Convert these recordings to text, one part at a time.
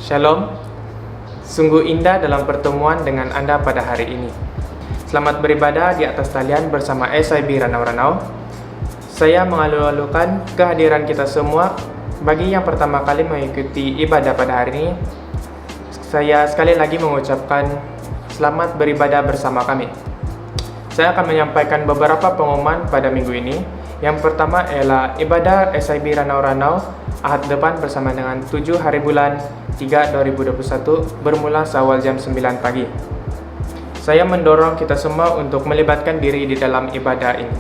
Shalom, sungguh indah dalam pertemuan dengan Anda pada hari ini. Selamat beribadah di atas talian bersama SIB Ranau-Ranau. Saya mengalu-alukan kehadiran kita semua. Bagi yang pertama kali mengikuti ibadah pada hari ini, saya sekali lagi mengucapkan selamat beribadah bersama kami. Saya akan menyampaikan beberapa pengumuman pada minggu ini. Yang pertama ialah ibadah SIB Ranau-Ranau Ahad depan bersama dengan 7 hari bulan 3 2021 bermula seawal jam 9 pagi. Saya mendorong kita semua untuk melibatkan diri di dalam ibadah ini.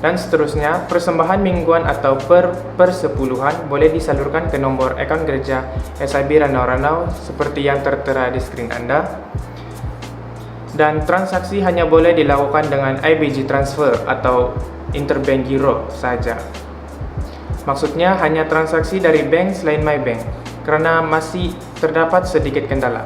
Dan seterusnya, persembahan mingguan atau persepuluhan boleh disalurkan ke nomor akaun gereja SIB Ranau-Ranau seperti yang tertera di skrin Anda. Dan transaksi hanya boleh dilakukan dengan IBG transfer atau interbank giro saja. Maksudnya hanya transaksi dari bank selain MyBank, karena masih terdapat sedikit kendala.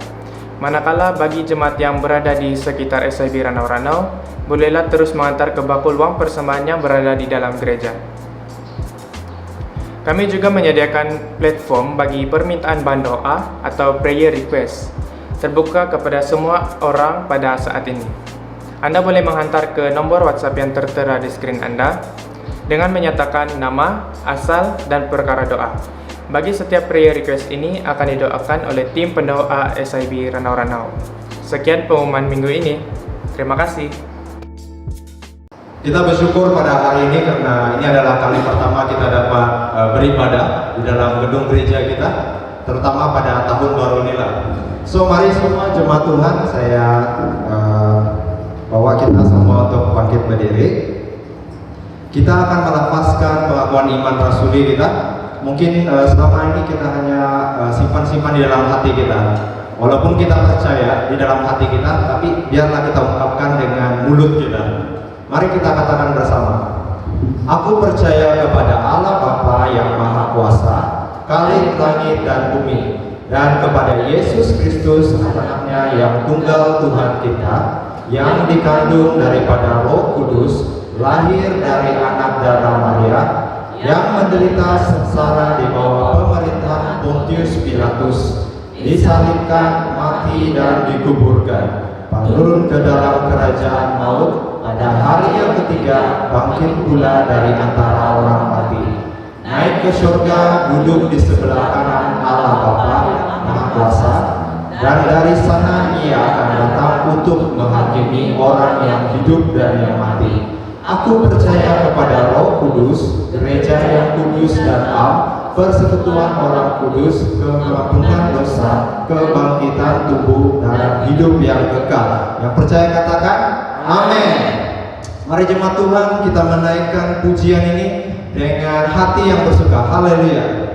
Manakala bagi jemaat yang berada di sekitar SIB Ranau-Ranau, bolehlah terus mengantar ke bakul wang persembahan yang berada di dalam gereja. Kami juga menyediakan platform bagi permintaan bahan doa atau prayer request, terbuka kepada semua orang pada saat ini. Anda boleh menghantar ke nomor WhatsApp yang tertera di skrin Anda dengan menyatakan nama, asal, dan perkara doa. Bagi setiap prayer request ini akan didoakan oleh tim pendoa SIB Ranau-Ranau. Sekian pengumuman minggu ini. Terima kasih. Kita bersyukur pada hari ini karena ini adalah kali pertama kita dapat beribadah di dalam gedung gereja kita, terutama pada tahun baru inilah. So mari semua jemaat Tuhan, saya bawa kita semua untuk bangkit berdiri. Kita akan melafazkan pengakuan iman rasuli kita. Mungkin selama ini kita hanya simpan-simpan di dalam hati kita. Walaupun kita percaya di dalam hati kita, tapi biarlah kita ungkapkan dengan mulut kita. Mari kita katakan bersama. Aku percaya kepada Allah Bapa yang Maha Kuasa, Khalik langit dan bumi, dan kepada Yesus Kristus anaknya yang tunggal Tuhan kita, yang dikandung daripada Roh Kudus, lahir dari anak darah Maria, yang menderita sengsara di bawah pemerintahan Pontius Pilatus, disalibkan, mati dan dikuburkan, turun ke dalam kerajaan maut, pada hari yang ketiga bangkit pula dari antara orang mati, naik ke surga, duduk di sebelah kanan Allah Bapa Maha Kuasa, dan dari sana Ia akan datang untuk menghakimi orang yang hidup dan yang mati. Aku percaya kepada Roh Kudus, gereja yang kudus dan am, persekutuan orang kudus, pengampunan dosa, kebangkitan tubuh, dan hidup yang kekal. Yang percaya katakan amin. Mari jemaat Tuhan, kita menaikkan pujian ini dengan hati yang bersuka. Haleluya.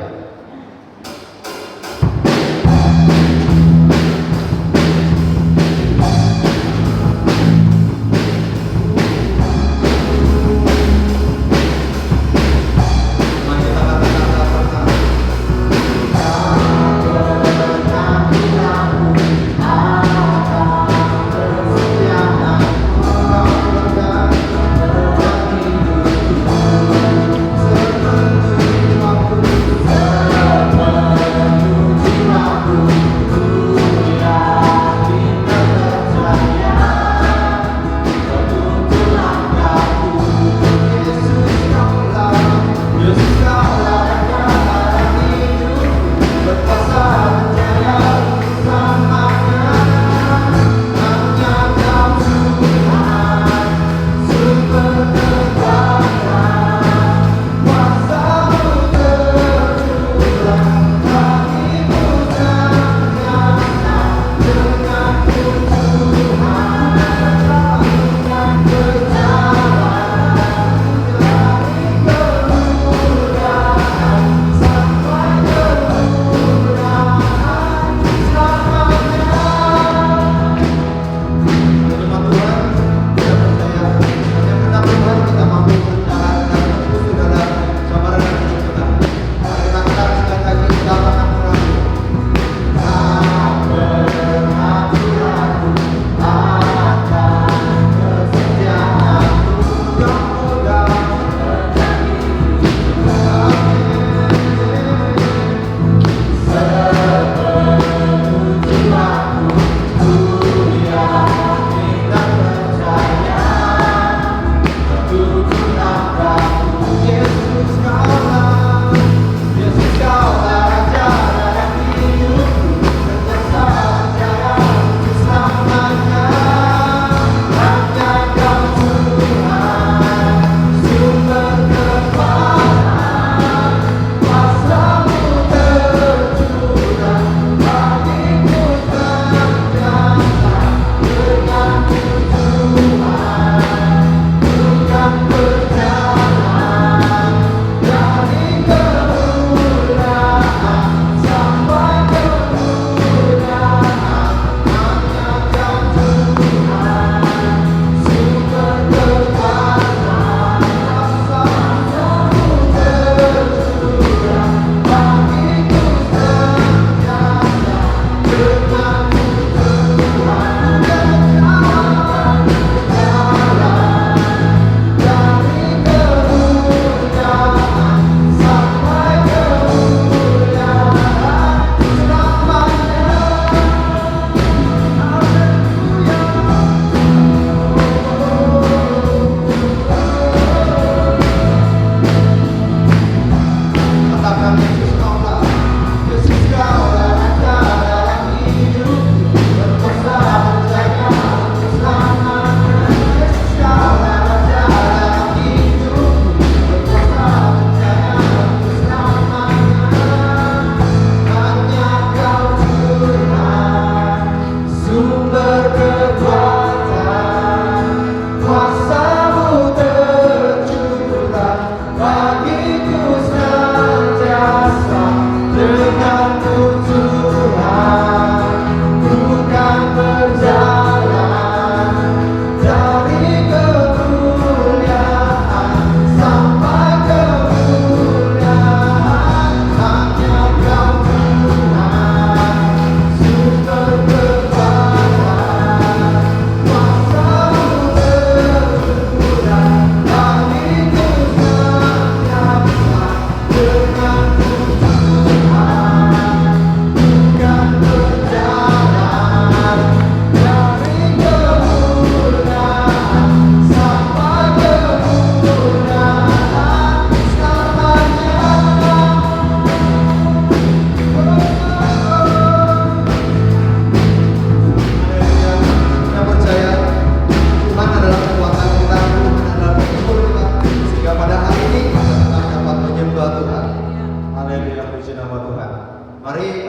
Mari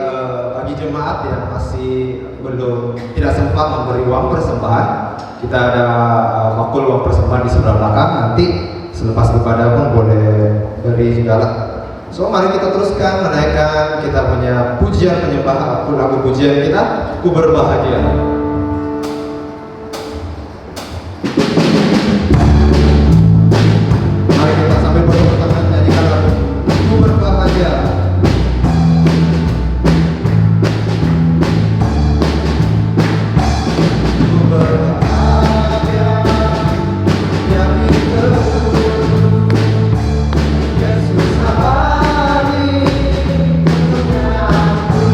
bagi jemaat yang masih belum tidak sempat memberi uang persembahan, kita ada bakul uang persembahan di sebelah belakang. Nanti selepas ibadah pun boleh beri segala. So mari kita teruskan menaikkan kita punya pujian penyembah, lagu pujian kita, Ku Berbahagia. Mari kita sambil bertepuk tangan nyanyikan lagu Ku Berbahagia. Ku berbahagia yang diteguh Yesus abadi menyatu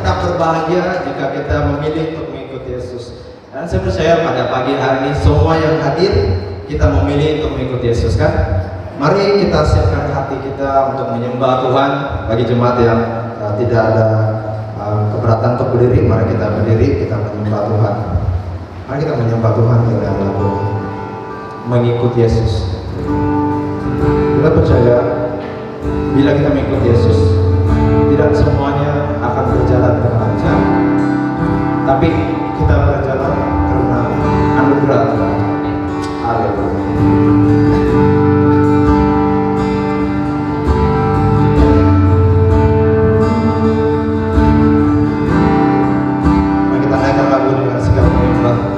aku berbahagia jika kita memilih untuk mengikuti Yesus. Dan saya percaya pada pagi hari ini semua yang hadir kita memilih untuk mengikuti Yesus, kan? Mari kita siapkan hati kita untuk menyembah Tuhan. Bagi jemaat yang tidak ada keberatan untuk berdiri, mari kita berdiri, kita menyembah Tuhan. Mari kita menyembah Tuhan dengan lagu mengikuti Yesus. Kita percaya bila kita mengikuti Yesus, tidak semuanya akan berjalan dengan lancar, tapi kita berjalan karena anugerah Tuhan. Haleluya. Mari kita naikkan lagu dengan segala penyembah.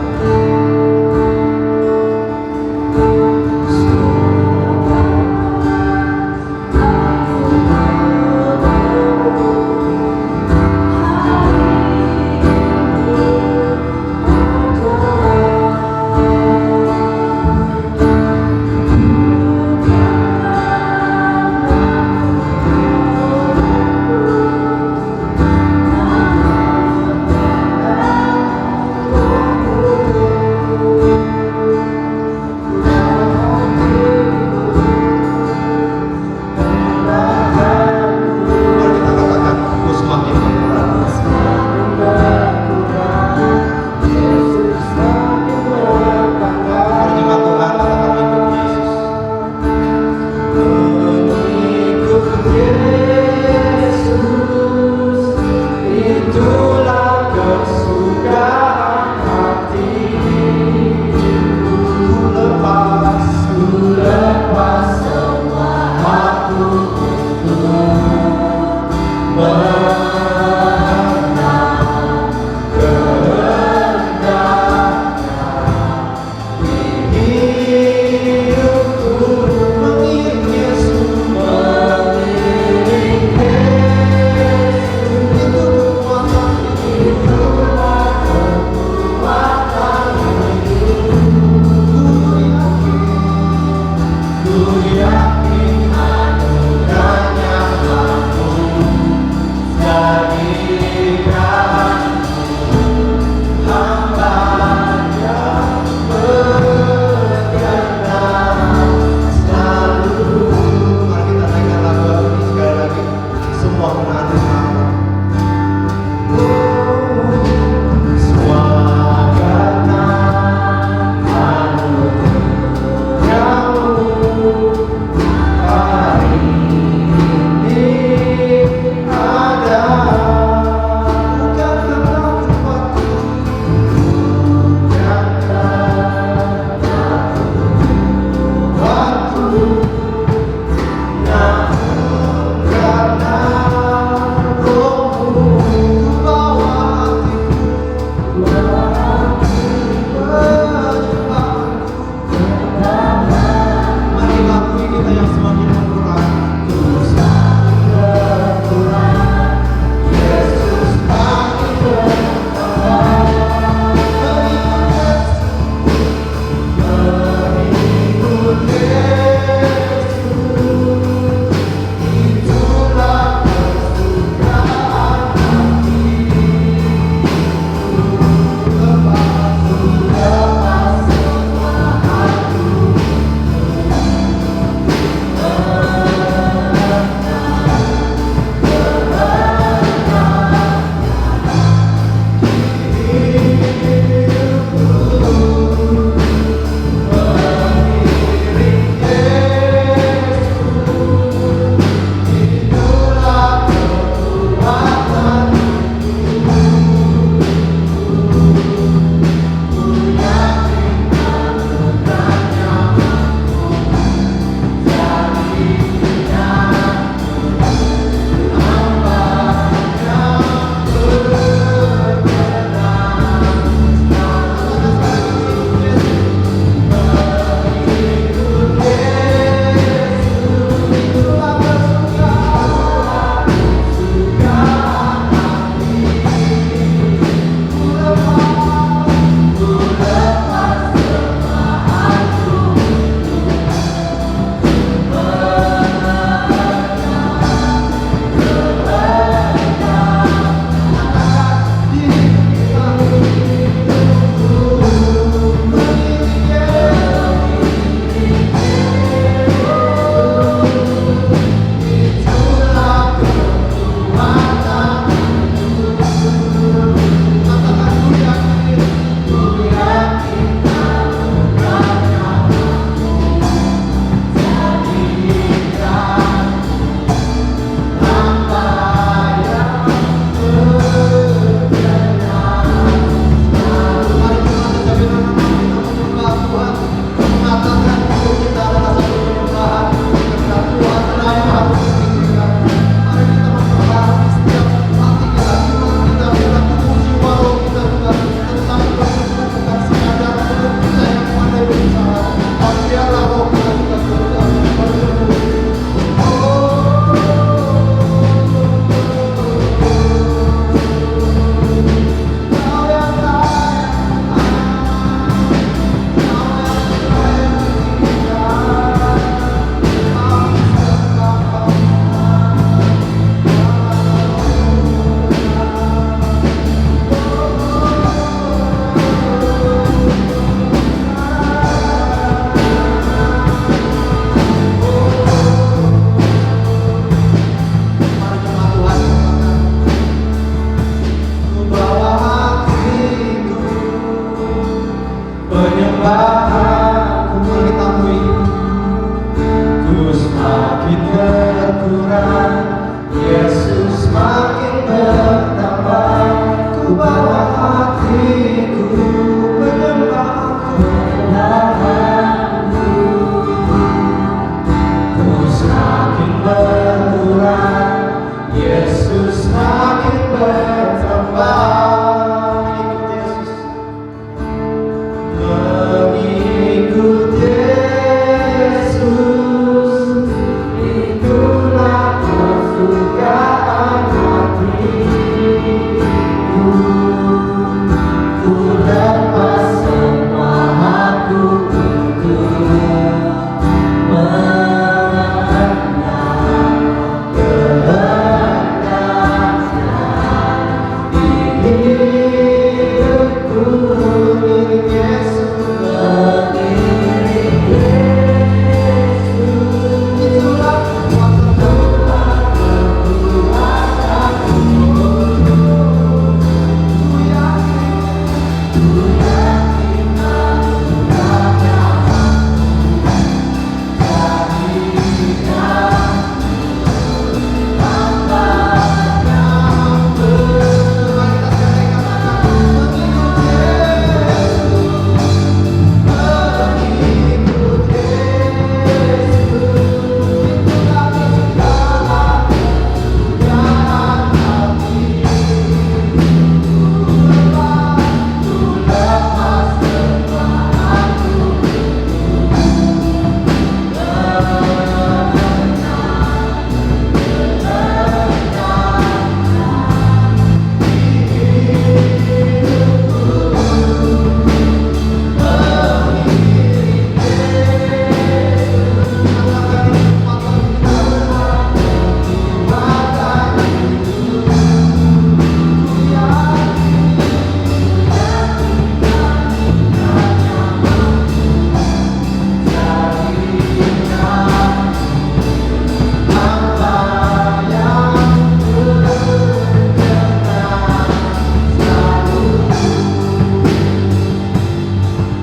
penyembahanku, kita akui, ku semakin berkurang, Yesus makin bertambah. Ku bawa hatiku menyembahku, ku semakin berkurang, Yesus makin bertambah. Mengikut Yesus, itulah kesukaan hatiku. Ku lepas semua aku untuk mengenal kehendaknya. Hidupku milik Yesus, milik Yesus. Itulah kekuatanku,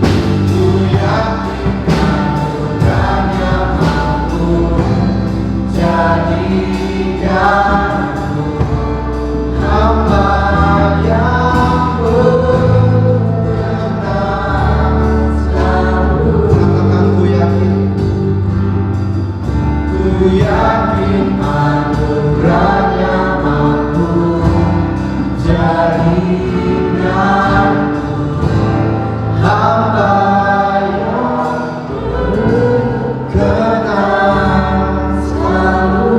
ku yakin anugerahnya jadikan hamba-Nya. Mari kita sekali katakan, mengikut Yesus, itulah kesukaan hatiku. Ku yakin anugerahnya mampu jadikanku hamba yang berkenan selalu.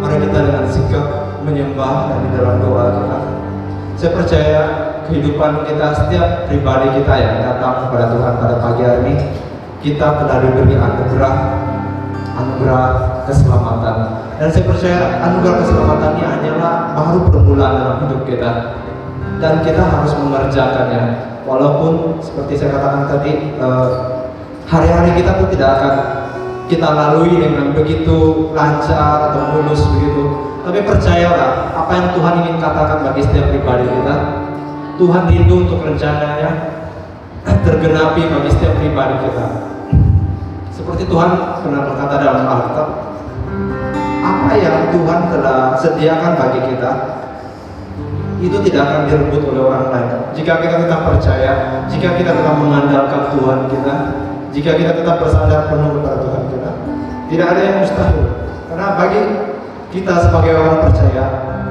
Mari kita dengan sikap menyembah dan di dalam doa kita. Saya percaya kehidupan kita, setiap pribadi kita yang datang kepada Tuhan pada pagi hari ini, kita telah diberi anugerah keselamatan. Dan saya percaya anugerah keselamatan ini hanyalah baru permulaan dalam hidup kita, dan kita harus mengerjakannya. Walaupun seperti saya katakan tadi, hari-hari kita tuh tidak akan kita lalui dengan begitu lancar atau mulus begitu. Tapi percayalah, apa yang Tuhan ingin katakan bagi setiap pribadi kita, Tuhan rindu untuk rencananya tergenapi bagi setiap pribadi kita. Seperti Tuhan pernah berkata dalam Alkitab, apa yang Tuhan telah sediakan bagi kita itu tidak akan direbut oleh orang lain. Jika kita tetap percaya, jika kita tetap mengandalkan Tuhan kita, jika kita tetap bersandar penuh kepada Tuhan kita, tidak ada yang mustahil. Karena bagi kita sebagai orang percaya,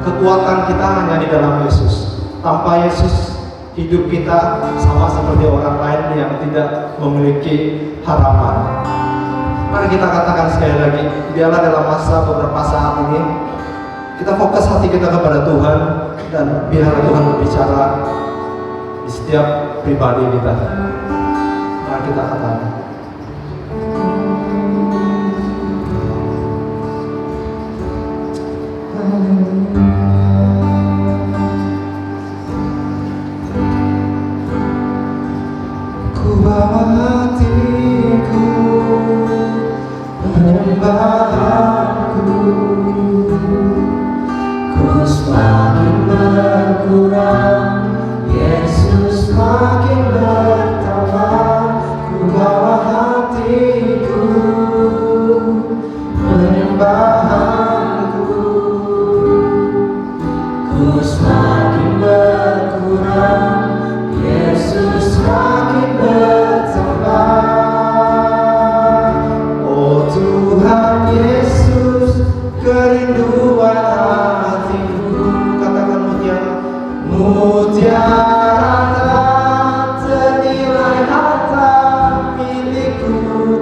kekuatan kita hanya di dalam Yesus. Tanpa Yesus, hidup kita sama seperti orang lain yang tidak memiliki harapan. Mari kita katakan sekali lagi, biarlah dalam masa beberapa saat ini kita fokus hati kita kepada Tuhan, dan biarlah Tuhan berbicara di setiap pribadi kita. Mari kita katakan, ku bawa hatiku menyembahku, ku semakin berkurang, Yesus makin bertambah. semakin bertambah. Oh Tuhan Yesus, kerinduan hatiku. Katakan mutiara, mutiara ternilai harta milikku.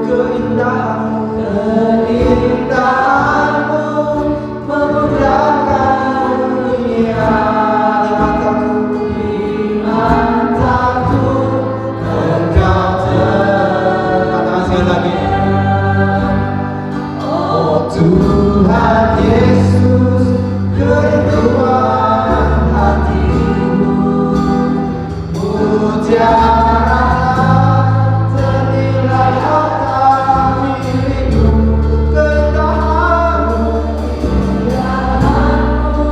Keindahanmu, keindahanmu memudahkan dunia. Di mataku, di mataku Engkau katakan sekali lagi. Oh Tuhan Yesus, kerinduan hatimu. Mutiara ternilai harta milikku. Keindahanmu, keindahanmu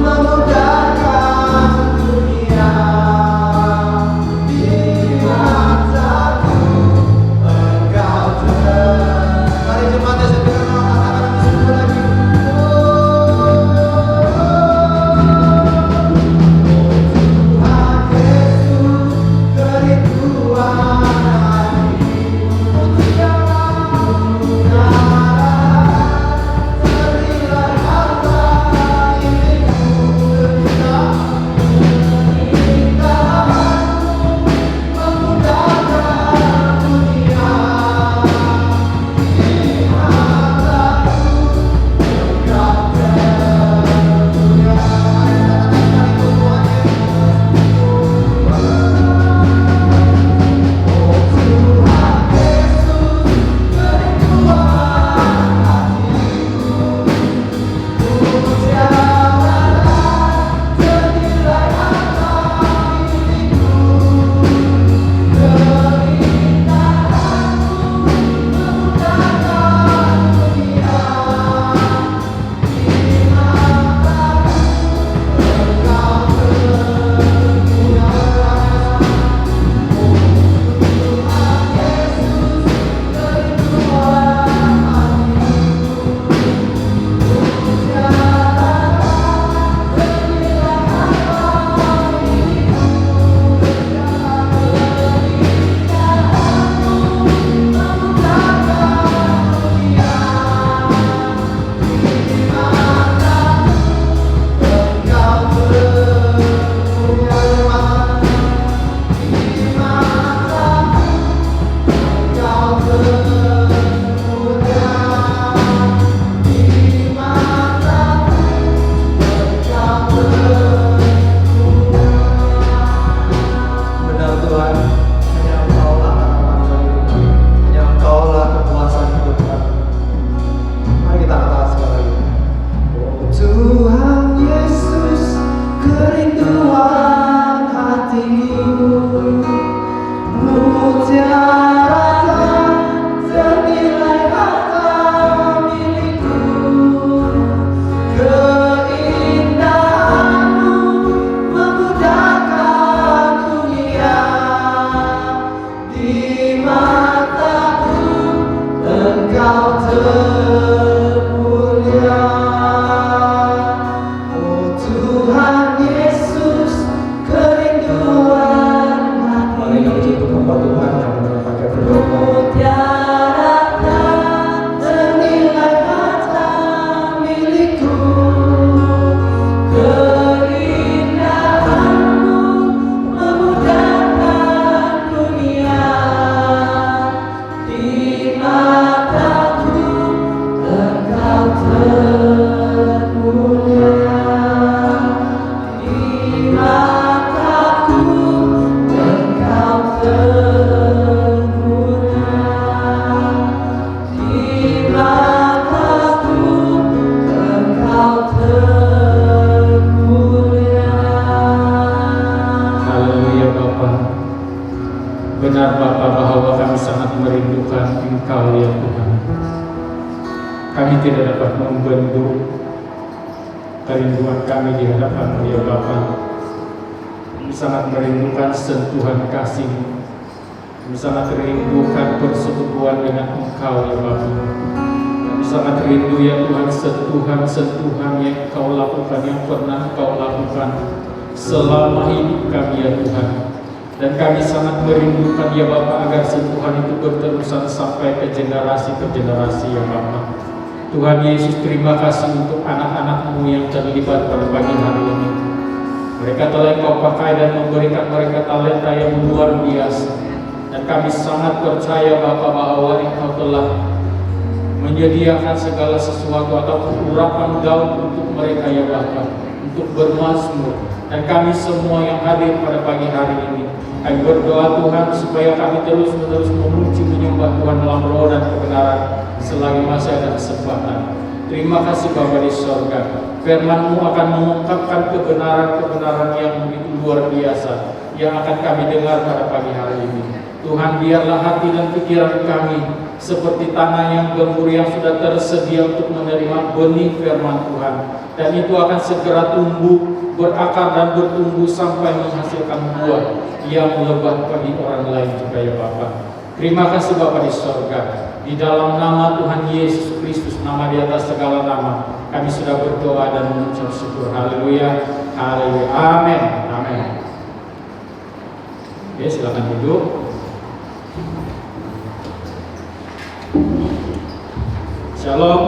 memudahkan dunia. Di mataku Engkau mari jemaat yang setia katakan sekali lagi. Tuhan Yesus, kerinduan hatimu. Mutiara ternilai harta milikku. Keindahanmu memudahkan dunia. Di mataku Engkau termulia. Oh Tuhan Yesus, kerinduan hatiku. Mutiara ternilai harta milikku. Keindahanmu memudahkan dunia. Di mataku Engkau termulia. Tuhan Yesus, kerinduan hatiku. Mutiara ternilai harta milikku. Keindahanmu memudahkan dunia. Di mataku Engkau termulia. Di mataku Engkau termulia. Di mataku Engkau termulia. Benar Tuhan, hanya Engkau-lah harapan kami. Hanya Engkau-lah kepuasan hidup kami. Mari kita katakan sekali lagi. Oh Tuhan Yesus, kerinduan hatiku. Mutiara ternilai harta milikku. Keindahanmu memudahkan dunia. Di mataku Engkau termulia. Oh Tuhan Yesus, kerinduan hatiku. Mari kita cukup hamba Tuhan yang benar pakai berdoa. Mutiara ternilai harta milikku. Keindahanmu memudahkan dunia. Di mataku Engkau termulia. Di mataku Engkau termulia. Di mataku Engkau termulia. Haleluya Bapa. Benar Bapa bahwa kami sangat merindukan Engkau ya Tuhan. Kami tidak dapat membendung kerinduan kami di hadapan-Mu ya Bapa. Kami sangat merindukan sentuhan kasih-Mu. Kami sangat merindukan persekutuan dengan Engkau ya Bapa. Kami sangat rindu ya Tuhan sentuhan-sentuhan yang Engkau lakukan, yang pernah Engkau lakukan selama hidup kami ya Tuhan. Dan kami sangat merindukan ya Bapa agar sentuhan itu berterusan sampai ke generasi ya Bapa. Tuhan Yesus, terima kasih untuk anak-anak-Mu yang terlibat pada pagi hari ini. Mereka telah Engkau pakai dan memberikan mereka talenta yang luar biasa. Dan kami sangat percaya Bapa bahwa Engkau telah menyediakan segala sesuatu ataupun urapan daun untuk mereka ya Bapa, untuk bermazmur. Dan kami semua yang hadir pada pagi hari ini, kami berdoa Tuhan supaya kami terus-menerus memuji menyembah Tuhan dalam roh dan kebenaran selagi masih ada kesempatan. Terima kasih Bapa di sorga. Firman-Mu akan mengungkapkan kebenaran-kebenaran yang begitu luar biasa yang akan kami dengar pada pagi hari ini. Tuhan, biarlah hati dan pikiran kami seperti tanah yang gembur yang sudah tersedia untuk menerima benih firman Tuhan. Dan itu akan segera tumbuh, berakar dan bertumbuh sampai menghasilkan buah yang lebat bagi orang lain juga ya Bapa. Terima kasih Bapa di sorga. Di dalam nama Tuhan Yesus Kristus, nama di atas segala nama, kami sudah berdoa dan mengucap syukur. Haleluya, haleluya, amin, amin. Oke, silakan duduk. Shalom.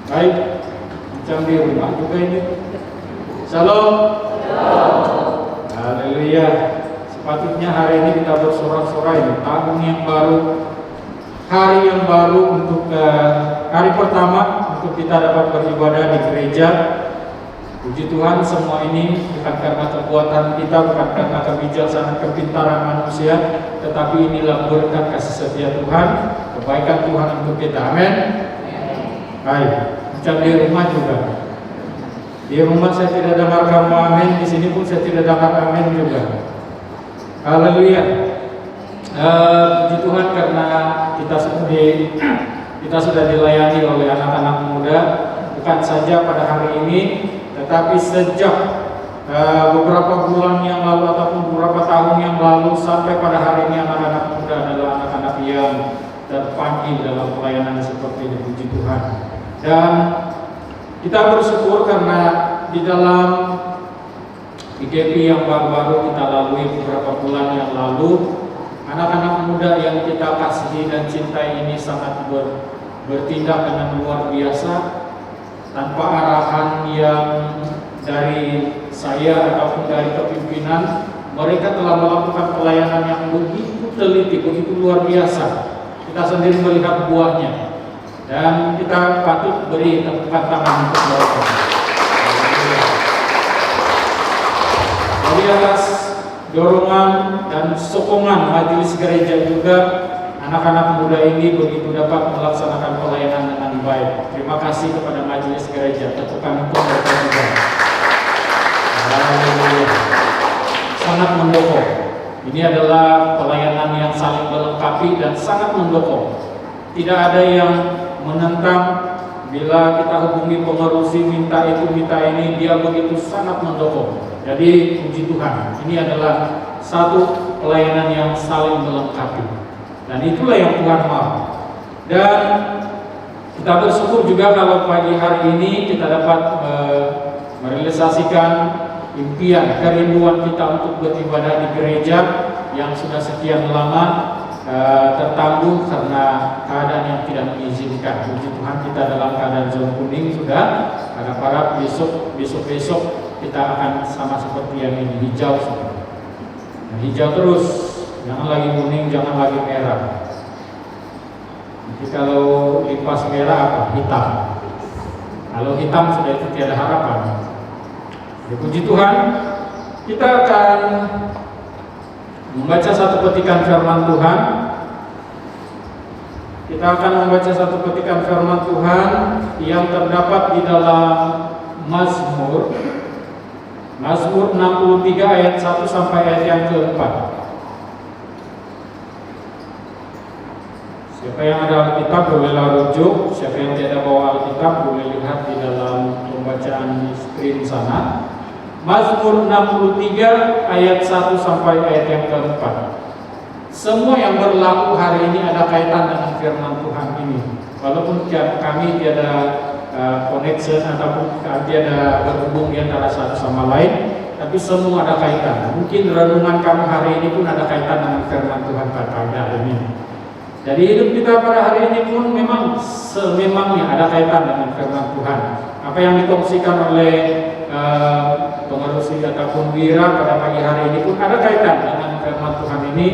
Baik, macam di rumah juga ini. Shalom. Haleluya. Sepatutnya hari ini kita bersorak-sorai, tahun yang baru, hari yang baru untuk hari pertama untuk kita dapat beribadah di gereja. Puji Tuhan, semua ini bukan karena kekuatan kita, bukan karena kebijaksanaan kepintaran manusia, tetapi inilah berkat kasih setia Tuhan, kebaikan Tuhan untuk kita. Amin. Baik, macam di rumah juga. Di rumah saya tidak dengar kamu amin, di sini pun saya tidak dengar amin juga. Haleluya. Puji Tuhan karena kita sudah dilayani oleh anak-anak muda, bukan saja pada hari ini, tetapi sejak beberapa bulan yang lalu ataupun beberapa tahun yang lalu sampai pada hari ini anak-anak muda adalah anak-anak yang terpanggil dalam pelayanan seperti ini. Puji Tuhan. Dan kita bersyukur karena di dalam IGP yang baru-baru kita lalui beberapa bulan yang lalu, anak-anak muda yang kita kasihi dan cintai ini sangat bertindak dengan luar biasa tanpa arahan yang dari saya ataupun dari kepimpinan. Mereka telah melakukan pelayanan yang begitu teliti, begitu luar biasa. Kita sendiri melihat buahnya dan kita patut beri tepukan tangan untuk mereka. Dari atas dorongan dan sokongan majelis gereja juga, anak-anak muda ini begitu dapat melaksanakan pelayanan dengan baik. Terima kasih kepada majelis gereja, tepukan untuk mereka juga. Sangat mendukung. Ini adalah pelayanan yang saling melengkapi dan sangat mendukung. Tidak ada yang menentang. Bila kita hubungi pengerusi minta itu minta ini, dia begitu sangat mendukung. Jadi puji Tuhan, ini adalah satu pelayanan yang saling melengkapi. Dan itulah yang Tuhan mau. Dan kita bersyukur juga kalau pagi hari ini kita dapat merealisasikan impian, kerinduan kita untuk beribadah di gereja yang sudah sekian lama tertangguh karena keadaan yang tidak mengizinkan. Puji Tuhan, kita dalam keadaan zona kuning sudah. Harap besok kita akan sama seperti yang ini, hijau sudah. Nah, hijau terus, jangan lagi kuning, jangan lagi merah. Nanti kalau lipas merah apa? Hitam. Kalau hitam sudah itu tiada harapan. Ya, puji Tuhan, kita akan membaca satu petikan firman Tuhan. Kita akan membaca satu petikan firman Tuhan yang terdapat di dalam Mazmur 63 ayat 1 sampai ayat yang keempat. Siapa yang ada Alkitab bolehlah rujuk. Siapa yang tidak bawa Alkitab boleh lihat di dalam pembacaan di screen sana. Mazmur 63 ayat 1 sampai ayat yang keempat. Semua yang berlaku hari ini ada kaitan dengan firman Tuhan ini. Walaupun kami tiada connection ataupun tiada berhubung di antara satu sama lain, tapi semua ada kaitan. Mungkin renungan kamu hari ini pun ada kaitan dengan firman Tuhan pada hari ini. Jadi hidup kita pada hari ini pun memang sememangnya ada kaitan dengan firman Tuhan. Apa yang dikongsikan oleh pengerusi ataupun wira pada pagi hari ini pun ada kaitan dengan firman Tuhan ini.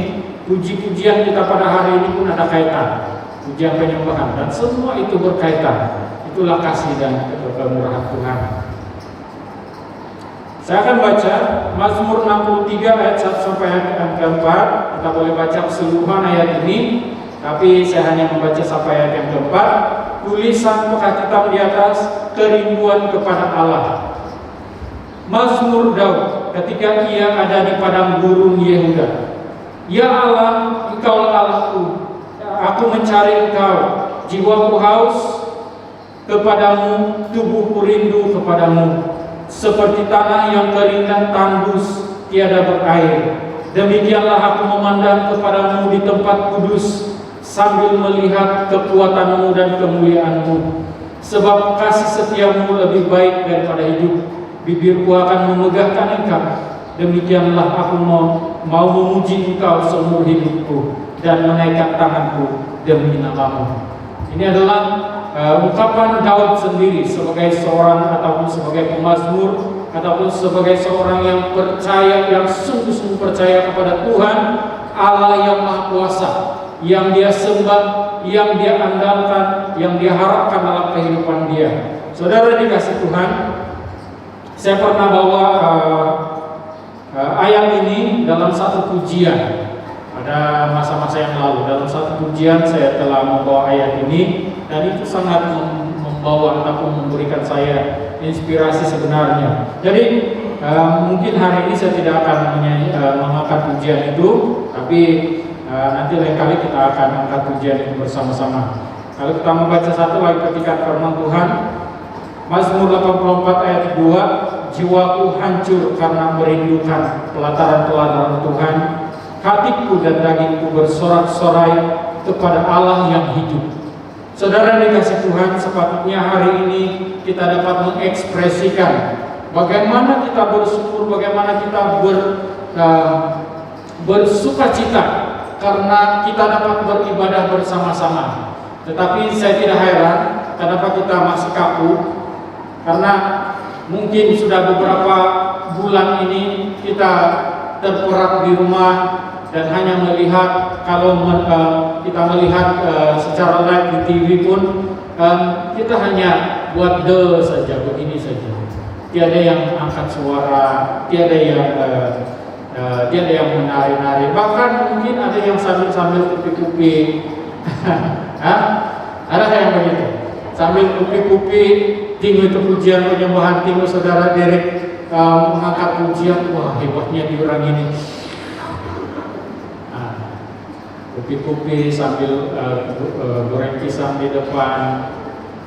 Puji-pujian kita pada hari ini pun ada kaitan, pujian penyembahan, dan semua itu berkaitan. Itulah kasih dan kemurahan Tuhan. Saya akan baca Mazmur 63 ayat 1 sampai ayat 4. Kita boleh baca keseluruhan ayat ini, tapi saya hanya membaca sampai ayat yang keempat. Tulisan pakai hitam di atas, kerinduan kepada Allah. Mazmur Daud ketika ia ada di padang gurun Yehuda. Ya Allah, Engkaulah Allahku, aku mencari Engkau. Jiwaku haus kepadamu, tubuhku rindu kepadamu. Seperti tanah yang kering dan tandus, tiada berair. Demikianlah aku memandang kepadamu di tempat kudus, sambil melihat kekuatanmu dan kemuliaanmu. Sebab kasih setiamu lebih baik daripada hidup. Bibirku akan memegahkan Engkau. Demikianlah aku mau memuji Engkau seumur hidupku dan menaikkan tanganku demi namamu. Ini adalah ungkapan Daud sendiri sebagai seorang ataupun sebagai pemazmur ataupun sebagai seorang yang percaya, yang sungguh-sungguh percaya kepada Tuhan Allah yang Maha Kuasa, yang dia sembah, yang dia andalkan, yang dia harapkan dalam kehidupan dia. Saudara dikasih Tuhan, saya pernah bawa ayat ini dalam satu pujian pada masa-masa yang lalu. Dalam satu pujian saya telah membawa ayat ini, dan itu sangat membawa ataupun memberikan saya inspirasi sebenarnya. Jadi mungkin hari ini saya tidak akan mengangkat pujian itu, tapi nanti lain kali kita akan angkat pujian itu bersama-sama. Kalau kita membaca satu lagi ketika firman Tuhan, Mazmur 84 ayat 2, jiwaku hancur karena merindukan pelataran-pelataran Tuhan. Hatiku dan dagingku bersorak-sorai kepada Allah yang hidup. Saudara dikasih Tuhan, sepatutnya hari ini kita dapat mengekspresikan bagaimana kita bersyukur, bagaimana kita bersukacita karena kita dapat beribadah bersama-sama. Tetapi saya tidak heran kenapa kita masih kaku, karena mungkin sudah beberapa bulan ini kita terperap di rumah dan hanya melihat, kalau kita melihat secara live di TV pun kita hanya buat saja, begini saja. Tiada yang angkat suara, tiada yang menari-nari, bahkan mungkin ada yang sambil kupi-kupi. Ada yang begitu, sambil kupi-kupi, tinggal itu pujian penyembahan, tinggal saudara Derek mengangkat pujian. Wah, hebatnya di orang ini. Kupi-kupi sambil goreng pisang di depan.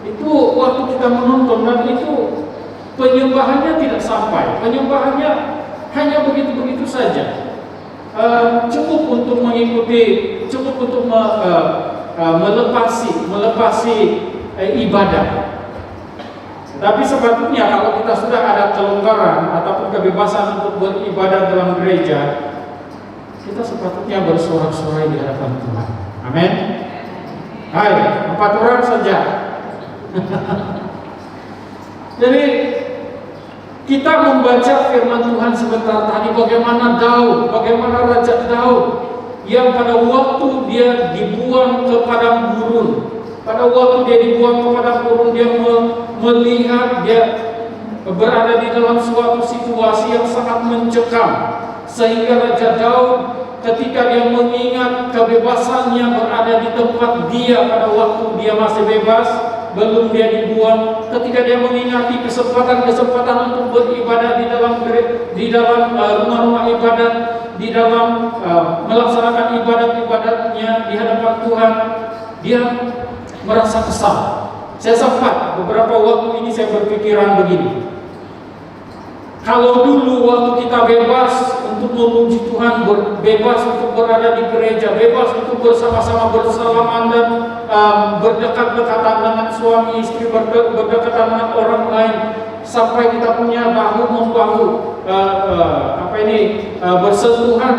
Itu waktu kita menonton, dan itu penyembahannya tidak sampai. Penyembahannya hanya begitu-begitu saja. Cukup untuk mengikuti, cukup untuk melepasi ibadah. Tapi sepatutnya kalau kita sudah ada kelonggaran ataupun kebebasan untuk beribadah dalam gereja, kita sepatutnya bersorak-sorai di hadapan Tuhan. Amin. Hai, 4 orang saja. Jadi kita membaca firman Tuhan sebentar tadi, bagaimana Raja Daud yang pada waktu dia dibuang ke padang gurun, dia melihat dia berada di dalam suatu situasi yang sangat mencekam, sehingga Raja Daud ketika dia mengingat kebebasannya berada di tempat dia pada waktu dia masih bebas, belum dia dibuang, ketika dia mengingati kesempatan untuk beribadah di dalam rumah-rumah ibadat, di dalam melaksanakan ibadat-ibadatnya di hadapan Tuhan, dia merasa kesal. Saya sempat beberapa waktu ini saya berpikiran begini, kalau dulu waktu kita bebas untuk memuji Tuhan, bebas untuk berada di gereja, bebas untuk bersama-sama bersalaman dan berdekat-dekatan dengan suami istri, berdekatan dengan orang lain, sampai kita punya bahu membahu bersentuhan.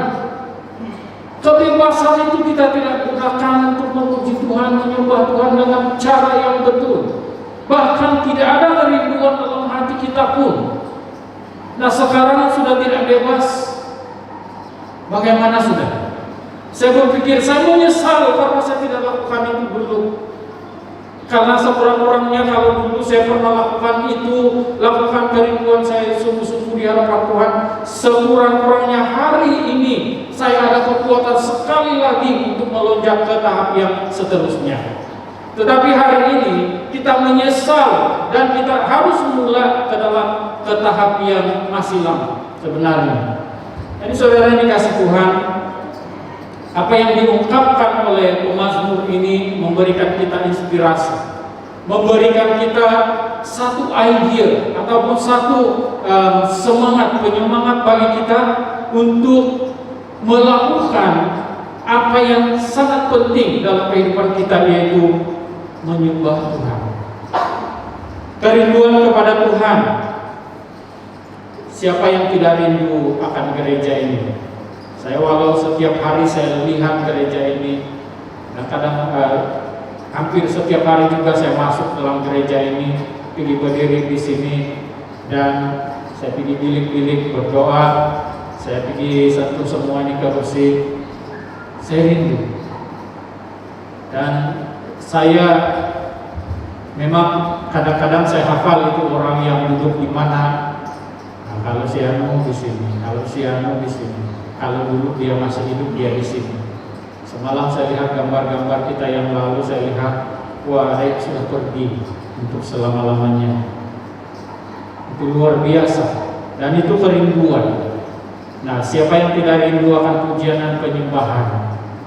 Kebebasan itu kita tidak gunakan untuk memuji Tuhan, menyembah Tuhan dengan cara yang betul. Bahkan tidak ada kerinduan dalam hati kita pun. Nah, sekarang sudah tidak bebas. Bagaimana sudah? Saya berpikir, saya menyesal karena saya tidak lakukan itu dulu. Karena sekurang-kurangnya kalau dulu saya pernah lakukan itu, lakukan kerinduan saya sungguh-sungguh di hadapan Tuhan, sekurang-kurangnya hari ini saya ada kekuatan sekali lagi untuk melonjak ke tahap yang seterusnya. Tetapi hari ini kita menyesal dan kita harus mulai ke tahap yang masih lama sebenarnya. Jadi saudara dikasih Tuhan, apa yang diungkapkan oleh pemazmur ini memberikan kita inspirasi, memberikan kita satu ide ataupun satu penyemangat bagi kita untuk melakukan apa yang sangat penting dalam kehidupan kita, yaitu menyembah Tuhan. Kerinduan kepada Tuhan. Siapa yang tidak rindu akan gereja ini? Saya walau setiap hari saya lihat gereja ini, dan kadang hampir setiap hari juga saya masuk dalam gereja ini, pergi berdiri di sini, dan saya pergi bilik-bilik berdoa, saya pergi sentuh semua ini kursi, saya rindu. Dan saya memang kadang-kadang saya hafal itu orang yang duduk di mana. Nah, kalau si Anu di sini, kalau si Anu di sini. Kalau dulu dia masih hidup, dia di sini. Semalam saya lihat gambar-gambar kita yang lalu, saya lihat, wah, ada yang sudah pergi untuk selama-lamanya. Itu luar biasa. Dan itu kerinduan. Nah, siapa yang tidak rindu akan pujian dan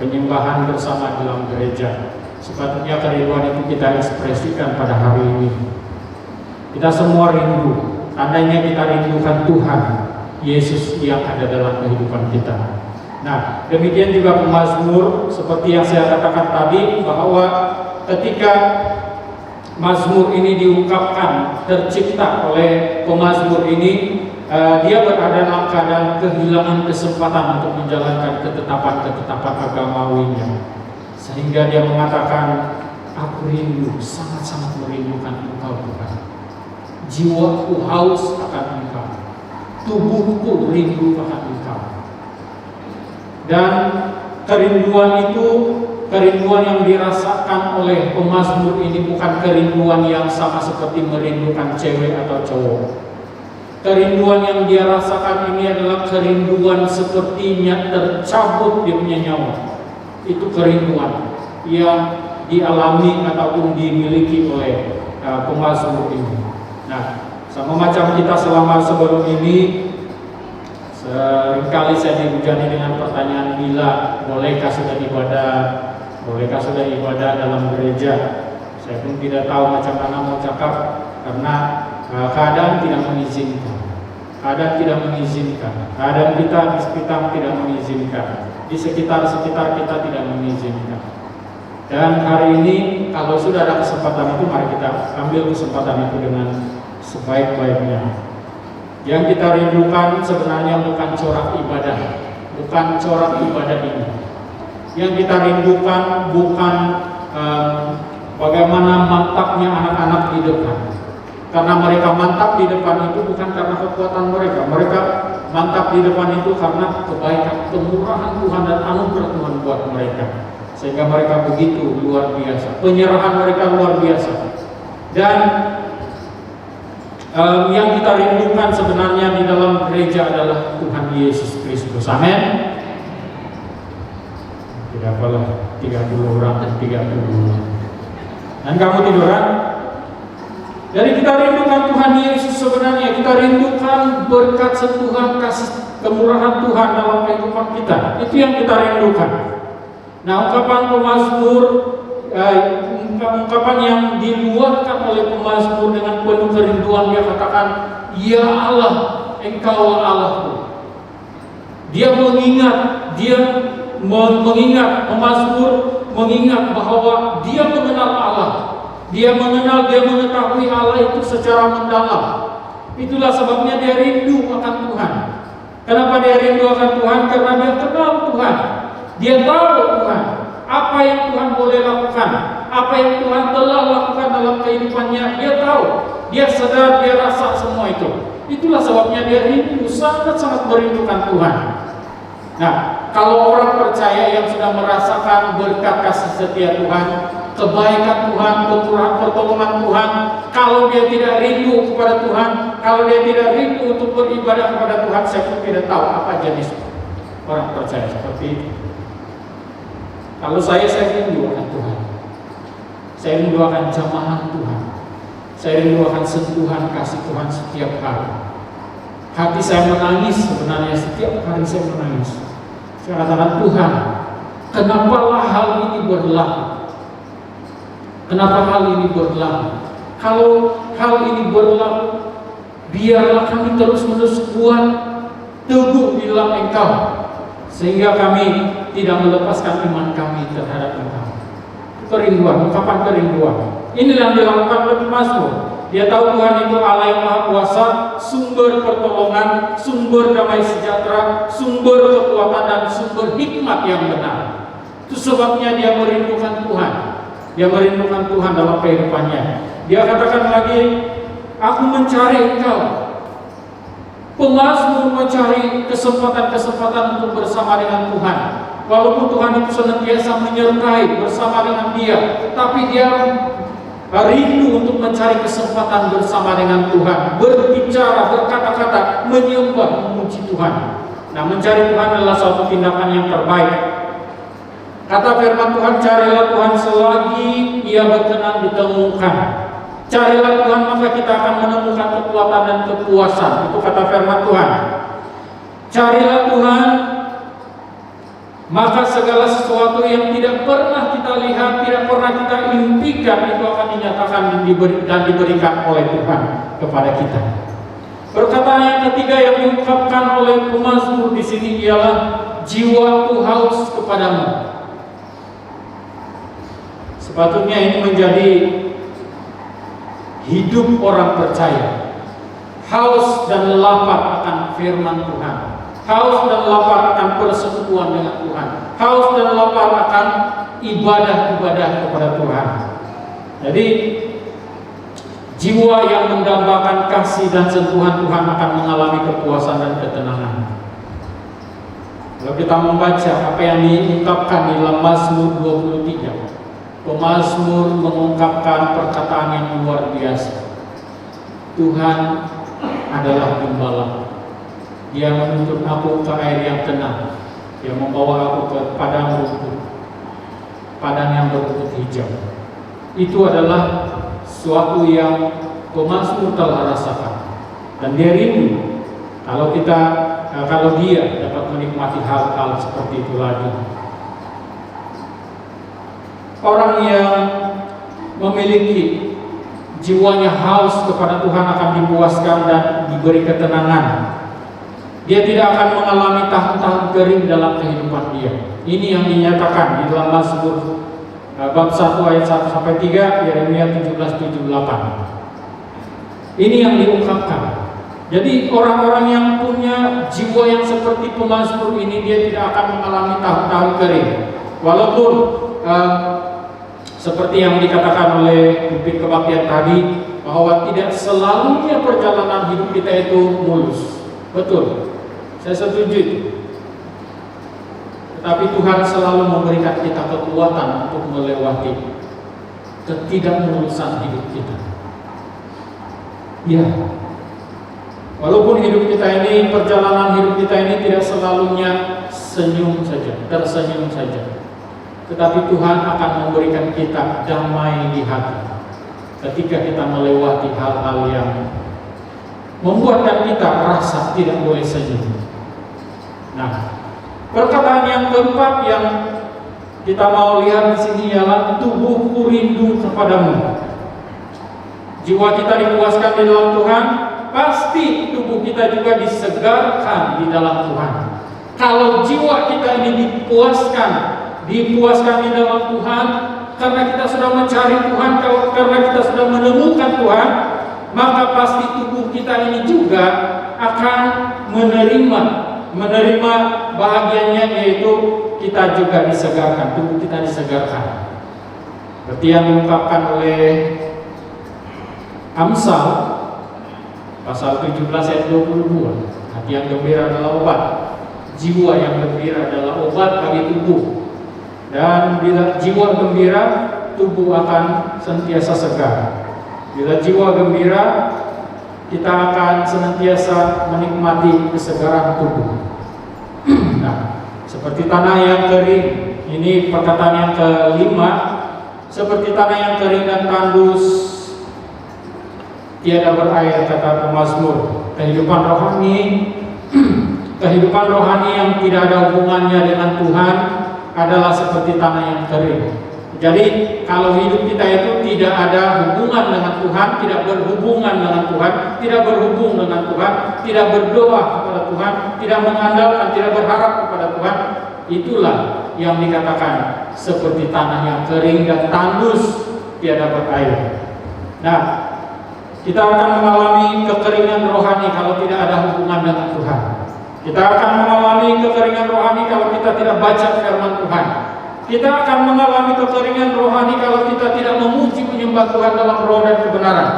penyembahan bersama dalam gereja? Sepatutnya kerinduan itu kita ekspresikan pada hari ini. Kita semua rindu. Tandanya kita rindukan Tuhan Yesus yang ada dalam kehidupan kita. Nah, demikian juga pemazmur, seperti yang saya katakan tadi, bahwa ketika mazmur ini diungkapkan, tercipta oleh pemazmur ini, dia berada dalam keadaan kehilangan kesempatan untuk menjalankan ketetapan-ketetapan agamawinya, sehingga dia mengatakan, aku rindu, sangat-sangat merindukan Engkau Tuhan. Jiwaku haus akan Engkau, tubuhku rindu akan Engkau. Dan kerinduan itu, kerinduan yang dirasakan oleh pemazmur ini bukan kerinduan yang sama seperti merindukan cewek atau cowok. Kerinduan yang dia rasakan ini adalah kerinduan sepertinya tercabut dia punya nyawa. Itu kerinduan yang dialami ataupun dimiliki oleh pemazmur ini. Nah, sama macam kita sebelum ini, seringkali saya dihujani dengan pertanyaan, bila bolehkah sudah ibadah dalam gereja? Saya pun tidak tahu macam mana mau cakap, karena keadaan tidak mengizinkan. Keadaan kita di sekitar tidak mengizinkan. Di sekitar kita tidak mengizinkan. Dan hari ini kalau sudah ada kesempatan itu, mari kita ambil kesempatan itu dengan sebaik-baiknya. Yang kita rindukan sebenarnya bukan corak ibadah ini. Yang kita rindukan bukan bagaimana mantapnya anak-anak di depan. Karena mereka mantap di depan itu bukan karena kekuatan mereka. Mereka mantap di depan itu karena kebaikan, kemurahan Tuhan dan anugerah Tuhan buat mereka. Sehingga mereka begitu luar biasa. Penyerahan mereka luar biasa. Dan yang kita rindukan sebenarnya di dalam gereja adalah Tuhan Yesus Kristus. Amin. Tidak apalah 30 orang dan 30. Dan kamu tiduran? Jadi kita rindukan Tuhan Yesus sebenarnya. Kita rindukan berkat sentuhan kasih kemurahan Tuhan dalam kehidupan kita. Itu yang kita rindukan. Nah, ungkapan pemazmur, ungkapan yang diluahkan oleh pemazmur dengan penuh kerinduan, dia katakan, ya Allah, Engkau Allahku. Dia mengingat, pemazmur mengingat bahwa dia mengenal Allah. Dia mengetahui Allah itu secara mendalam. Itulah sebabnya dia rindu akan Tuhan. Kenapa dia rindu akan Tuhan? Karena dia kenal Tuhan. Dia tahu Tuhan. Apa yang Tuhan boleh lakukan, apa yang Tuhan telah lakukan dalam kehidupannya, dia tahu. Dia sadar, dia rasa semua itu. Itulah sebabnya dia rindu, sangat-sangat merindukan Tuhan. Nah, kalau orang percaya yang sudah merasakan berkat kasih setia Tuhan, kebaikan Tuhan, kemurahan pertolongan Tuhan, kalau dia tidak rindu kepada Tuhan, kalau dia tidak rindu untuk beribadah kepada Tuhan, saya pun tidak tahu apa jenis orang percaya seperti itu. Kalau saya rindu akan Tuhan. Saya rindu akan jamahan Tuhan. Saya rindu akan sentuhan kasih Tuhan setiap hari. Hati saya menangis, sebenarnya setiap hari saya menangis. Saya katakan, Tuhan, kenapalah hal ini berlaku? Kenapa hal ini berlaku? Kalau hal ini berlaku, biarlah kami terus-menerus kuat, teguh di dalam Engkau, sehingga kami tidak melepaskan iman kami terhadap Engkau. Kerinduan, ungkapan kerinduan. Inilah yang dilakukan oleh pemazmur. Dia tahu Tuhan itu Allah yang Maha Kuasa, sumber pertolongan, sumber damai sejahtera, sumber kekuatan dan sumber hikmat yang benar. Itu sebabnya dia merindukan Tuhan. Dia merindukan Tuhan dalam kehidupannya. Dia katakan lagi, aku mencari Engkau. Pemazmur mencari kesempatan-kesempatan untuk bersama dengan Tuhan. Walaupun Tuhan itu senantiasa menyertai bersama dengan dia, tetapi dia rindu untuk mencari kesempatan bersama dengan Tuhan, berbicara, berkata-kata, menyembah, memuji Tuhan. Nah, mencari Tuhan adalah suatu tindakan yang terbaik. Kata firman Tuhan, carilah Tuhan selagi ia berkenan ditemukan. Carilah Tuhan, maka kita akan menemukan kekuatan dan kepuasan. Itu kata firman Tuhan. Carilah Tuhan, maka segala sesuatu yang tidak pernah kita lihat, tidak pernah kita impikan, itu akan dinyatakan dan diberikan oleh Tuhan kepada kita. Perkataan yang ketiga yang diungkapkan oleh pemazmur di sini ialah, jiwaku haus kepadamu. Sepatutnya ini menjadi hidup orang percaya, haus dan lapar akan firman Tuhan, haus dan lapar akan persekutuan dengan Tuhan, haus dan lapar akan ibadah-ibadah kepada Tuhan. Jadi jiwa yang mendambakan kasih dan sentuhan Tuhan akan mengalami kepuasan dan ketenangan. Kalau kita membaca apa yang diungkapkan di dalam Mazmur 23, pemazmur mengungkapkan perkataan yang luar biasa. Tuhan adalah gembala. Dia menuntun aku ke air yang tenang. Dia membawa aku ke padang rumput, padang yang berrumput hijau. Itu adalah suatu yang pemazmur telah rasakan, dan dia rindu kalau dia dapat menikmati hal-hal seperti itu lagi. Orang yang memiliki jiwanya haus kepada Tuhan akan dipuaskan dan diberi ketenangan. Dia tidak akan mengalami tahun-tahun kering dalam kehidupan dia. Ini yang dinyatakan di dalam Mazmur bab 1 ayat 1 sampai 3, Yeremia 17:78. Ini yang diungkapkan. Jadi orang-orang yang punya jiwa yang seperti pemazmur ini, dia tidak akan mengalami tahun-tahun kering. Walaupun seperti yang dikatakan oleh Bukit Kebaktian tadi, bahwa tidak selalunya perjalanan hidup kita itu mulus. Betul, saya setuju. Tetapi Tuhan selalu memberikan kita kekuatan untuk melewati ketidakmulusan hidup kita. Ya, walaupun hidup kita ini, perjalanan hidup kita ini tidak selalunya senyum saja, tersenyum saja, tetapi Tuhan akan memberikan kita damai di hati ketika kita melewati hal-hal yang membuatkan kita rasa tidak boleh senyum. Nah, perkataan yang keempat yang kita mau lihat di sini ialah, tubuhku rindu kepadamu. Jiwa kita dipuaskan di dalam Tuhan, pasti tubuh kita juga disegarkan di dalam Tuhan. Kalau jiwa kita ini dipuaskan di dalam Tuhan, karena kita sudah mencari Tuhan, karena kita sudah menemukan Tuhan, maka pasti tubuh kita ini juga akan menerima bahagiannya, yaitu kita juga disegarkan, tubuh kita disegarkan. Seperti yang diungkapkan oleh Amsal pasal 17 ayat 22. Hati yang gembira adalah obat, jiwa yang gembira adalah obat bagi tubuh. Dan bila jiwa gembira, tubuh akan senantiasa segar. Bila jiwa gembira, kita akan senantiasa menikmati kesegaran tubuh. Nah, seperti tanah yang kering, ini perkataan yang kelima, seperti tanah yang kering dan tandus, tiada berair, kata pemazmur. Kehidupan rohani yang tidak ada hubungannya dengan Tuhan adalah seperti tanah yang kering. Jadi kalau hidup kita itu tidak ada hubungan dengan Tuhan, tidak berhubungan dengan Tuhan, tidak berhubung dengan Tuhan, tidak berdoa kepada Tuhan, tidak mengandalkan, tidak berharap kepada Tuhan, itulah yang dikatakan seperti tanah yang kering dan tandus, tiada berair. Nah, kita akan mengalami kekeringan rohani kalau tidak ada hubungan dengan Tuhan. Kita akan mengalami kekeringan rohani kalau kita tidak baca firman Tuhan. Kita akan mengalami kekeringan rohani kalau kita tidak memuji menyembah Tuhan dalam roh dan kebenaran.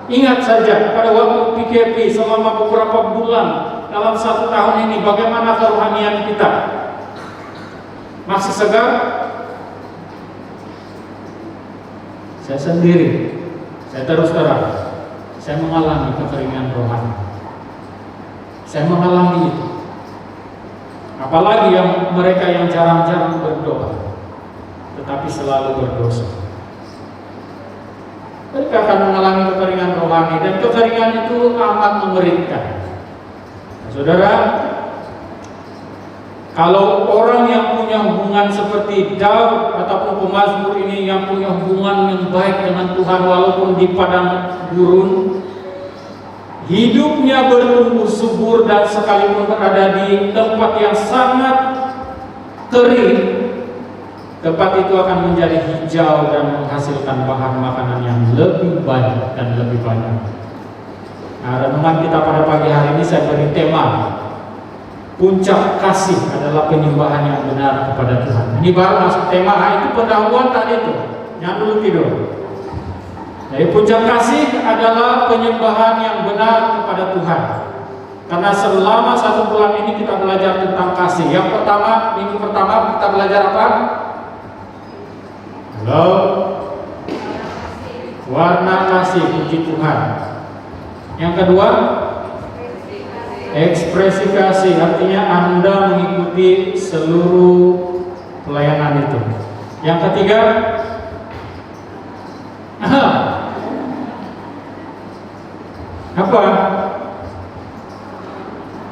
Ingat saja pada waktu PKP selama beberapa bulan dalam 1 tahun ini, bagaimana kerohanian kita? Masih segar? Saya sendiri, saya terus terang, saya mengalami kekeringan rohani. Saya mengalami itu. Apalagi yang mereka yang jarang-jarang berdoa, tetapi selalu berdosa. Mereka akan mengalami kekeringan rohani, dan kekeringan itu amat mengerikan. Nah, saudara, kalau orang yang punya hubungan seperti Daud ataupun pemazmur ini, yang punya hubungan yang baik dengan Tuhan walaupun di padang gurun, hidupnya bertumbuh subur dan sekalipun berada di tempat yang sangat kering, tempat itu akan menjadi hijau dan menghasilkan bahan makanan yang lebih banyak dan lebih banyak. Nah, renungan kita pada pagi hari ini saya beri tema puncak kasih adalah penyembahan yang benar kepada Tuhan. Ini baru masuk tema, itu pendahuluan tadi itu. Jangan dulu tidur. Jadi puncak kasih adalah penyembahan yang benar kepada Tuhan. Karena selama 1 bulan ini kita belajar tentang kasih. Yang pertama, minggu pertama kita belajar apa? Halo? Warna kasih, puji Tuhan. Yang kedua, ekspresi kasih, artinya Anda mengikuti seluruh pelayanan itu. Yang ketiga, apa?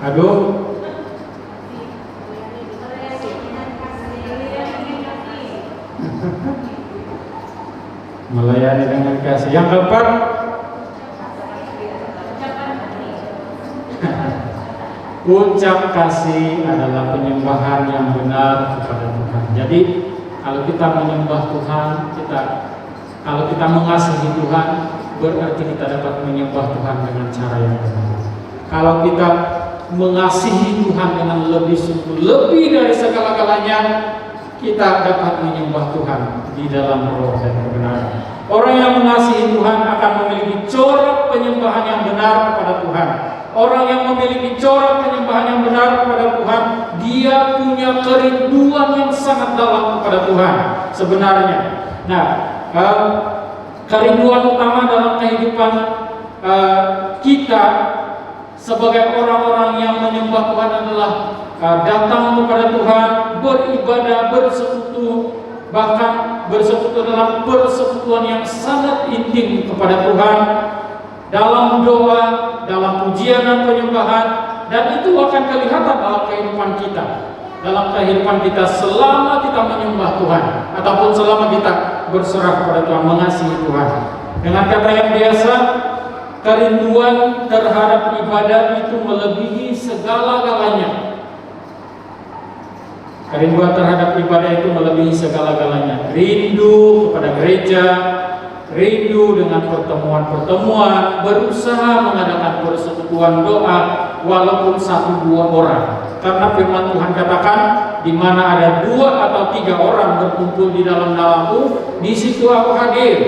Aduh. Melayani dengan kasih. Yang keempat, puncak kasih adalah penyembahan yang benar kepada Tuhan. Jadi kalau kita menyembah Tuhan, kalau kita mengasihi Tuhan, berarti kita dapat menyembah Tuhan dengan cara yang benar. Kalau kita mengasihi Tuhan dengan lebih sungguh, lebih dari segala-galanya, kita dapat menyembah Tuhan di dalam roh dan kebenaran. Orang yang mengasihi Tuhan akan memiliki corak penyembahan yang benar kepada Tuhan. Orang yang memiliki corak penyembahan yang benar kepada Tuhan, dia punya kerinduan yang sangat dalam kepada Tuhan sebenarnya. Nah, kerinduan utama dalam kehidupan kita sebagai orang-orang yang menyembah Tuhan adalah datang kepada Tuhan, beribadah, bersekutu, bahkan bersekutu dalam persekutuan yang sangat intim kepada Tuhan, dalam doa, dalam pujian dan penyembahan, dan itu akan kelihatan dalam kehidupan kita. Dalam kehidupan kita selama kita menyembah Tuhan ataupun selama kita berserah kepada Tuhan, mengasihi Tuhan. Dengan kata yang biasa, kerinduan terhadap ibadah itu melebihi segala-galanya. Kerinduan terhadap ibadah itu melebihi segala-galanya. Rindu kepada gereja, rindu dengan pertemuan-pertemuan, berusaha mengadakan persekutuan doa walaupun 1-2 orang. Karena firman Tuhan katakan, di mana ada 2 atau 3 orang berkumpul di dalam namamu, di situ aku hadir.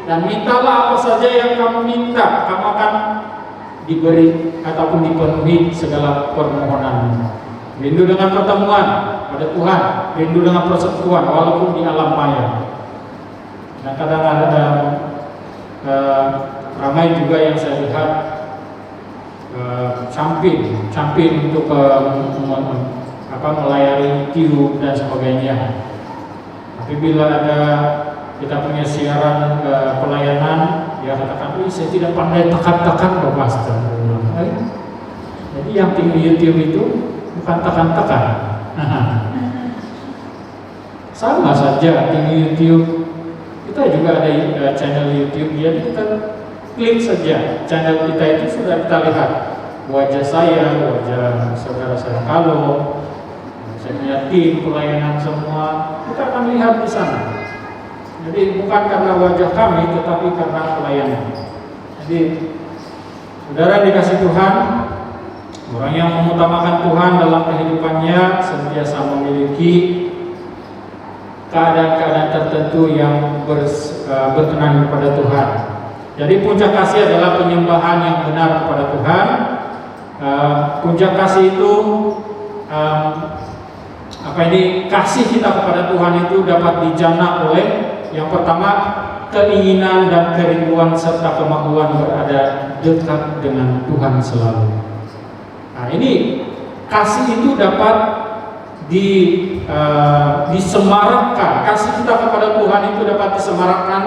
Dan mintalah apa saja yang kamu minta, kamu akan diberi ataupun dipenuhi segala permohonanmu. Rindu dengan pertemuan pada Tuhan, rindu dengan persekutuan walaupun di alam maya. Dan kadang-kadang ramai juga yang saya lihat campin untuk melayari YouTube dan sebagainya. Tapi bila ada kita punya siaran pelayanan, dia katakan, saya tidak pandai tekan-tekan Pak Pastor. Jadi yang tinggi YouTube itu bukan tekan-tekan. Sama saja tinggi YouTube. Kita juga ada channel YouTube, jadi kita klik saja channel kita itu sudah kita lihat wajah saya, wajah saudara saya kalau saya punya tim pelayanan semua, kita akan lihat di sana. Jadi bukan karena wajah kami, tetapi karena pelayanan. Jadi saudara dikasih Tuhan, orang yang mengutamakan Tuhan dalam kehidupannya senantiasa memiliki keadaan-keadaan tertentu yang berkenan kepada Tuhan. Jadi puncak kasih adalah penyembahan yang benar kepada Tuhan. Puncak kasih itu kasih kita kepada Tuhan itu dapat dijana oleh yang pertama, keinginan dan kerinduan serta kemampuan berada dekat dengan Tuhan selalu. Nah, ini kasih itu dapat disemarakkan. Kasih kita kepada Tuhan itu dapat disemarakkan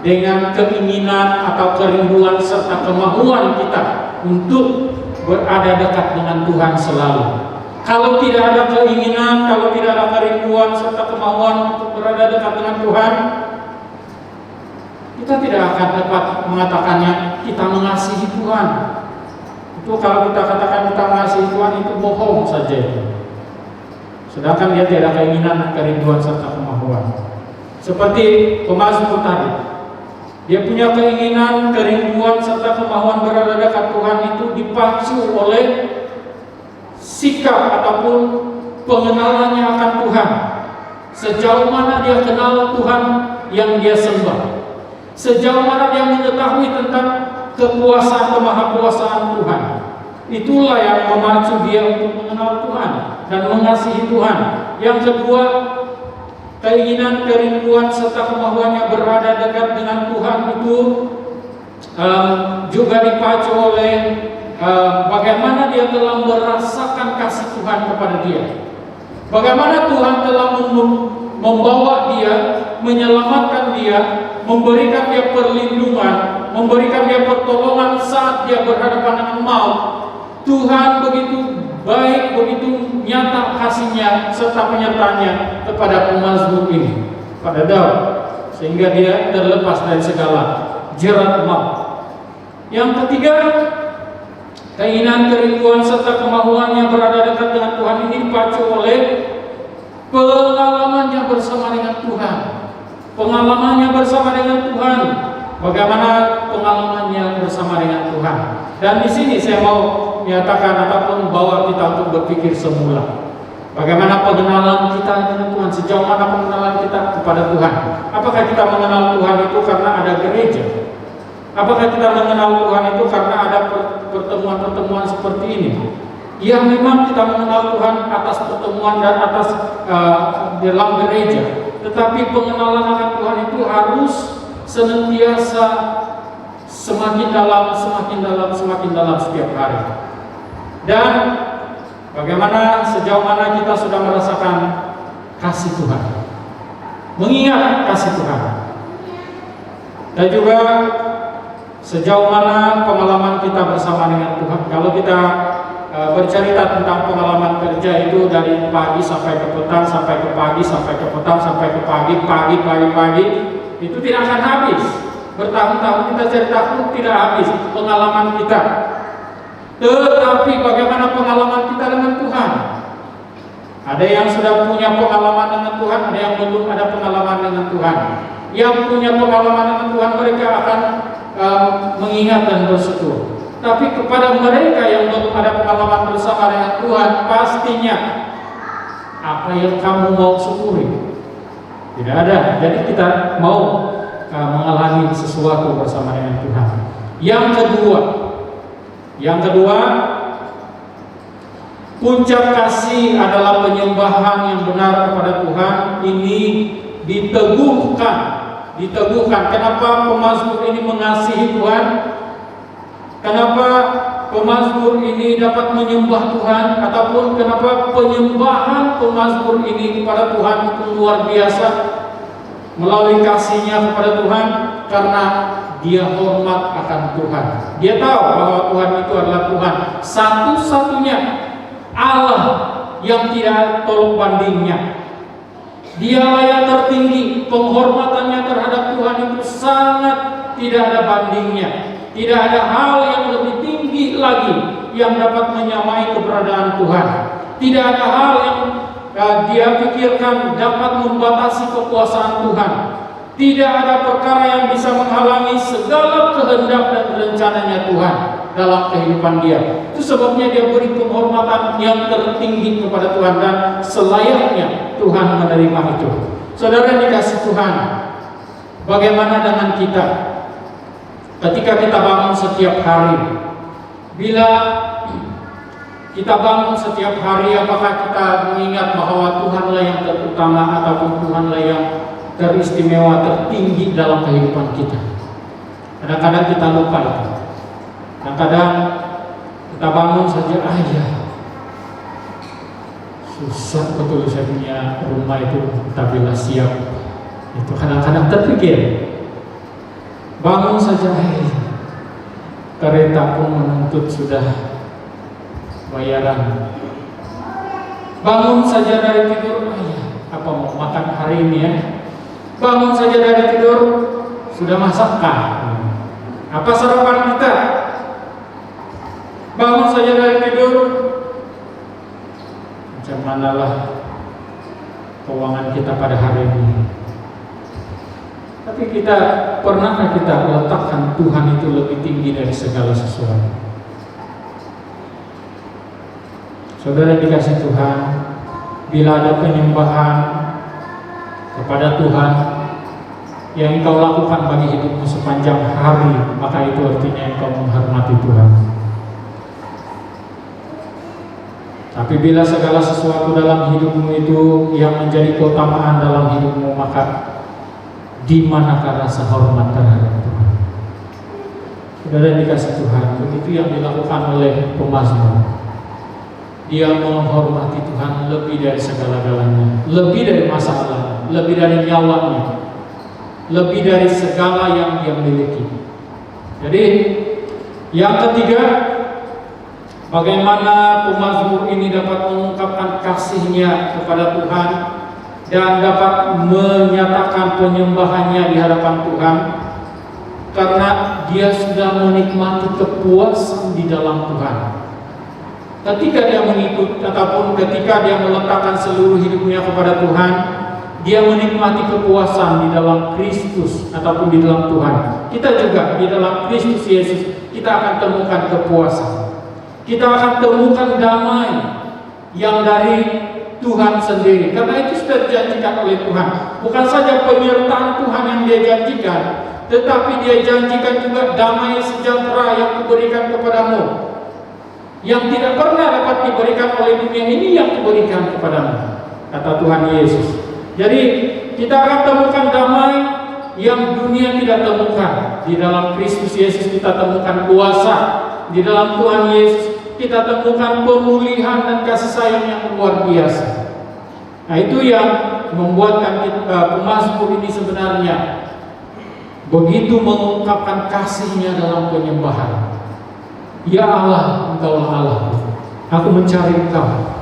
dengan keinginan atau kerinduan serta kemauan kita untuk berada dekat dengan Tuhan selalu. Kalau tidak ada keinginan, kalau tidak ada kerinduan serta kemauan untuk berada dekat dengan Tuhan, kita tidak akan dapat mengatakannya kita mengasihi Tuhan. Itu kalau kita katakan kita mengasihi Tuhan, itu bohong saja itu. Sedangkan dia tidak ada keinginan, kerinduan serta kemauan. Seperti pemazmur tadi, dia punya keinginan, kerinduan serta kemauan berada dekat Tuhan itu dipacu oleh sikap ataupun pengenalannya akan Tuhan. Sejauh mana dia kenal Tuhan yang dia sembah, sejauh mana dia mengetahui tentang kekuasaan kemahakuasaan Tuhan. Itulah yang memacu dia untuk mengenal Tuhan dan mengasihi Tuhan. Yang kedua, keinginan, kerinduan serta kemauannya berada dekat dengan Tuhan itu juga dipacu oleh bagaimana dia telah merasakan kasih Tuhan kepada dia. Bagaimana Tuhan telah membawa dia, menyelamatkan dia, memberikan dia perlindungan, memberikan dia pertolongan saat dia berhadapan dengan maut. Tuhan begitu baik, begitu nyata kasihnya serta penyertaannya kepada pemazmur ini, pada Daud, sehingga dia terlepas dari segala jerat maut. Yang ketiga, keinginan, kerinduan serta kemauannya berada dekat dengan Tuhan ini dipacu oleh pengalamannya bersama dengan Tuhan. Pengalamannya bersama dengan Tuhan. Bagaimana pengalamannya bersama dengan Tuhan? Dan di sini saya mau menyatakan ataupun bawa kita untuk berpikir semula. Bagaimana pengenalan kita dengan Tuhan? Sejauh mana pengenalan kita kepada Tuhan? Apakah kita mengenal Tuhan itu karena ada gereja? Apakah kita mengenal Tuhan itu karena ada pertemuan-pertemuan seperti ini? Ya, memang kita mengenal Tuhan atas pertemuan dan atas dalam gereja. Tetapi pengenalan akan Tuhan itu harus senantiasa semakin dalam setiap hari. Dan bagaimana sejauh mana kita sudah merasakan kasih Tuhan, mengingat kasih Tuhan, dan juga sejauh mana pengalaman kita bersama dengan Tuhan. Kalau kita bercerita tentang pengalaman kerja itu dari pagi sampai ke petang, sampai ke pagi, sampai ke petang, sampai ke pagi, itu tidak akan habis. Bertahun-tahun kita cerita pun tidak habis pengalaman kita. Tetapi bagaimana pengalaman kita dengan Tuhan? Ada yang sudah punya pengalaman dengan Tuhan, ada yang belum ada pengalaman dengan Tuhan. yang punya pengalaman dengan Tuhan, mereka akan mengingat dan bersyukur. Tapi kepada mereka yang belum ada pengalaman bersama dengan Tuhan, pastinya apa yang kamu mau syukuri? Tidak ada. Jadi kita mau mengalami sesuatu bersama dengan Tuhan. Yang kedua, puncak kasih adalah penyembahan yang benar kepada Tuhan. Ini diteguhkan. Kenapa pemazmur ini mengasihi Tuhan? Kenapa pemazmur ini dapat menyembah Tuhan? Ataupun kenapa penyembahan pemazmur ini kepada Tuhan itu luar biasa melalui kasihnya kepada Tuhan? Karena dia hormat akan Tuhan. Dia tahu bahwa Tuhan itu adalah Tuhan satu-satunya Allah yang tidak tolak bandingnya. Dialah yang tertinggi, penghormatannya terhadap Tuhan itu sangat tidak ada bandingnya. Tidak ada hal yang lebih tinggi lagi yang dapat menyamai keberadaan Tuhan. Tidak ada hal yang dia pikirkan dapat membatasi kekuasaan Tuhan. Tidak ada perkara yang bisa menghalangi segala kehendak dan rencananya Tuhan dalam kehidupan dia. Itu sebabnya dia beri penghormatan yang tertinggi kepada Tuhan, dan selayaknya Tuhan menerima itu. Saudara dikasih Tuhan, bagaimana dengan kita? Ketika kita bangun setiap hari, bila kita bangun setiap hari, apakah kita mengingat bahwa Tuhanlah yang terutama ataupun Tuhanlah yang teristimewa, tertinggi dalam kehidupan kita? Kadang-kadang kita lupa itu. Kadang-kadang kita bangun saja, ya susah betul saya punya rumah itu, tapi lah siap. Itu kadang-kadang terpikir. Bangun saja, kereta pun menuntut sudah bayaran. Bangun saja dari tidur, apa mau makan hari ini ya? Bangun saja dari tidur, sudah masakkah? Apa sarapan kita? Bangun saja dari tidur, macam manalah keuangan kita pada hari ini. Tapi pernahkah kita letakkan Tuhan itu lebih tinggi dari segala sesuatu? Saudara dikasih Tuhan, bila ada penyembahan kepada Tuhan yang engkau lakukan bagi hidupmu sepanjang hari, maka itu artinya engkau menghormati Tuhan. Tapi bila segala sesuatu dalam hidupmu itu yang menjadi keutamaan dalam hidupmu, maka di manakah rasa hormat terhadap Tuhan? Saudara dikasih Tuhan, begitu yang dilakukan oleh pemazmur. Dia menghormati Tuhan lebih dari segala-galanya, lebih dari masalah, lebih dari nyawanya, lebih dari segala yang dia miliki. Jadi yang ketiga, bagaimana pemazmur ini dapat mengungkapkan kasihnya kepada Tuhan dan dapat menyatakan penyembahannya di hadapan Tuhan, karena dia sudah menikmati kepuasan di dalam Tuhan. Ketika dia mengikut ataupun ketika dia meletakkan seluruh hidupnya kepada Tuhan, dia menikmati kepuasan di dalam Kristus ataupun di dalam Tuhan. Kita juga di dalam Kristus Yesus, kita akan temukan kepuasan. Kita akan temukan damai yang dari Tuhan sendiri, karena itu sudah dijanjikan oleh Tuhan. Bukan saja penyertaan Tuhan yang dia janjikan, tetapi dia janjikan juga damai sejahtera yang diberikan kepadamu, yang tidak pernah dapat diberikan oleh dunia ini, yang diberikan kepadamu, kata Tuhan Yesus. Jadi kita akan temukan damai yang dunia tidak temukan. Di dalam Kristus Yesus kita temukan kuasa. Di dalam Tuhan Yesus kita temukan pemulihan dan kasih sayang yang luar biasa. Nah, itu yang membuatkan pemazmur ini sebenarnya begitu mengungkapkan kasihnya dalam penyembahan. Ya Allah, Engkaulah Allah, aku mencari Engkau.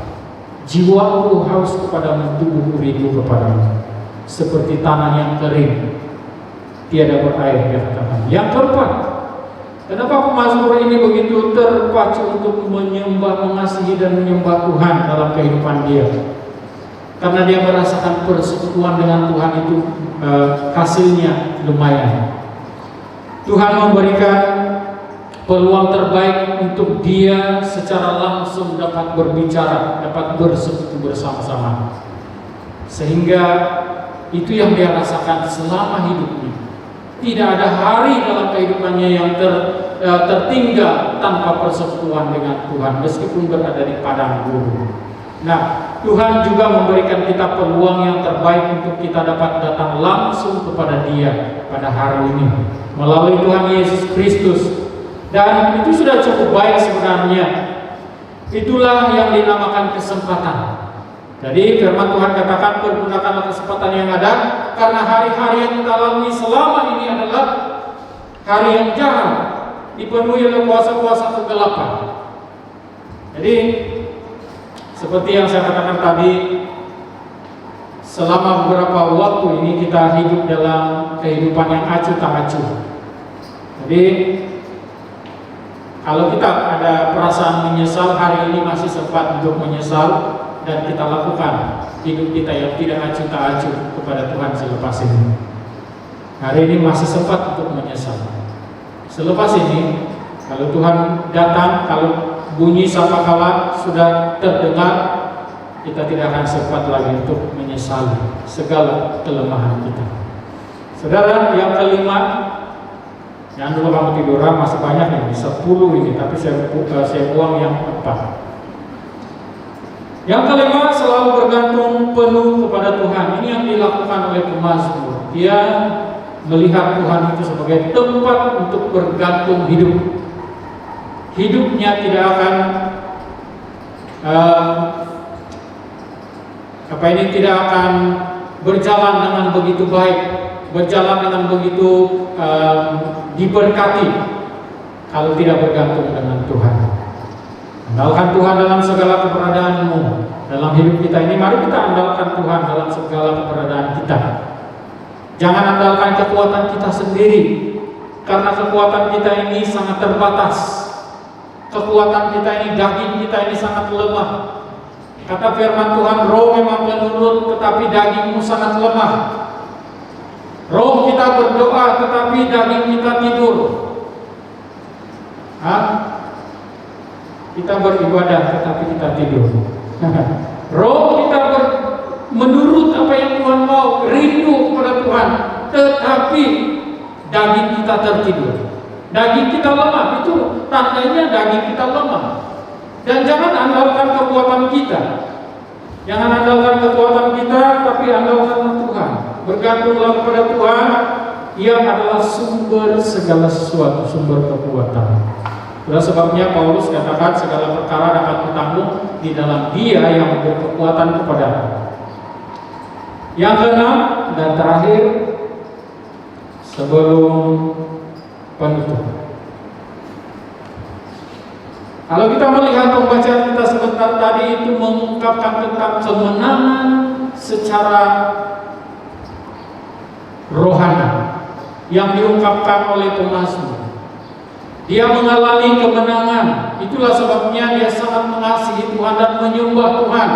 Jiwaku haus kepadamu, tubuhku rindu kepadamu, seperti tanah yang kering, tiada berair, dia katakan. Yang keempat, kenapa pemazmur ini begitu terpacu untuk menyembah, mengasihi dan menyembah Tuhan dalam kehidupan dia? karena dia merasakan persekutuan dengan Tuhan itu hasilnya lumayan. Tuhan memberikan peluang terbaik untuk dia secara langsung dapat berbicara, dapat bersekutu bersama-sama. Sehingga itu yang dia rasakan selama hidupnya. Tidak ada hari dalam kehidupannya yang tertinggal tanpa persekutuan dengan Tuhan, meskipun berada di padang gurun. Nah, Tuhan juga memberikan kita peluang yang terbaik untuk kita dapat datang langsung kepada Dia pada hari ini melalui Tuhan Yesus Kristus. Dan itu sudah cukup baik sebenarnya. Itulah yang dinamakan kesempatan. Jadi firman Tuhan katakan, pergunakanlah kesempatan yang ada, karena hari-hari yang kita lalui selama ini adalah hari yang jahat, dipenuhi oleh kuasa-kuasa kegelapan. Jadi seperti yang saya katakan tadi, selama beberapa waktu ini kita hidup dalam kehidupan yang acuh tak acuh. Jadi kalau kita ada perasaan menyesal, hari ini masih sempat untuk menyesal dan kita lakukan hidup kita yang tidak acuh tak acuh kepada Tuhan selepas ini. Hari ini masih sempat untuk menyesal. Selepas ini, kalau Tuhan datang, kalau bunyi sangkakala sudah terdengar, kita tidak akan sempat lagi untuk menyesali segala kelemahan kita. Saudara, yang kelima, jangan dulu kamu tiduran, masih banyak nih, 10 ini, tapi saya buang yang 4. Yang kelima, selalu bergantung penuh kepada Tuhan. Ini yang dilakukan oleh pemazmur. Dia melihat Tuhan itu sebagai tempat untuk bergantung hidup. Hidupnya tidak akan tidak akan berjalan dengan begitu baik, berjalan dengan begitu diberkati kalau tidak bergantung dengan Tuhan. Andalkan Tuhan dalam segala keberadaanmu dalam hidup kita ini. Mari kita andalkan Tuhan dalam segala keberadaan kita. Jangan andalkan kekuatan kita sendiri, karena kekuatan kita ini sangat terbatas. Kekuatan kita ini, daging kita ini sangat lemah. Kata firman Tuhan, roh memang menurut, tetapi dagingmu sangat lemah. Roh kita berdoa, tetapi daging kita tidur. Kita beribadah, tetapi kita tidur. Roh kita menurut apa yang Tuhan mau, rindu kepada Tuhan, tetapi daging kita tertidur. Daging kita lemah, itu tandanya daging kita lemah. Dan jangan andalkan kekuatan kita. Jangan andalkan kekuatan kita, tapi andalkan Tuhan. Bergantunglah kepada Tuhan, yang adalah sumber segala sesuatu, sumber kekuatan. Itulah sebabnya Paulus katakan segala perkara dapat ditanggung di dalam Dia yang memberi kekuatan kepadamu. Yang keenam dan terakhir sebelum penutup. Kalau kita melihat pembacaan kita sebentar tadi itu mengungkapkan tentang kemenangan secara rohani yang diungkapkan oleh pemazmur. Dia mengalami kemenangan. Itulah sebabnya dia sangat mengasihi Tuhan dan menyembah Tuhan.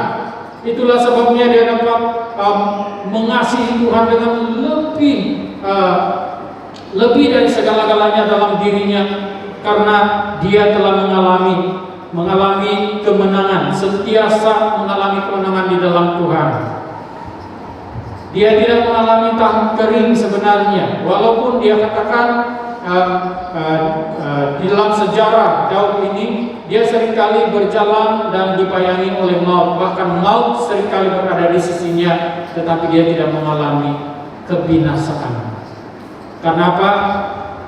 Itulah sebabnya dia dapat mengasihi Tuhan dengan lebih dari segala-galanya dalam dirinya, karena dia telah mengalami kemenangan, sentiasa mengalami kemenangan di dalam Tuhan. Dia tidak mengalami tahun kering sebenarnya, walaupun dia katakan di dalam sejarah Daud ini dia seringkali berjalan dan dibayangi oleh maut, bahkan maut seringkali berada di sisinya, tetapi dia tidak mengalami kebinasaan. Karena apa?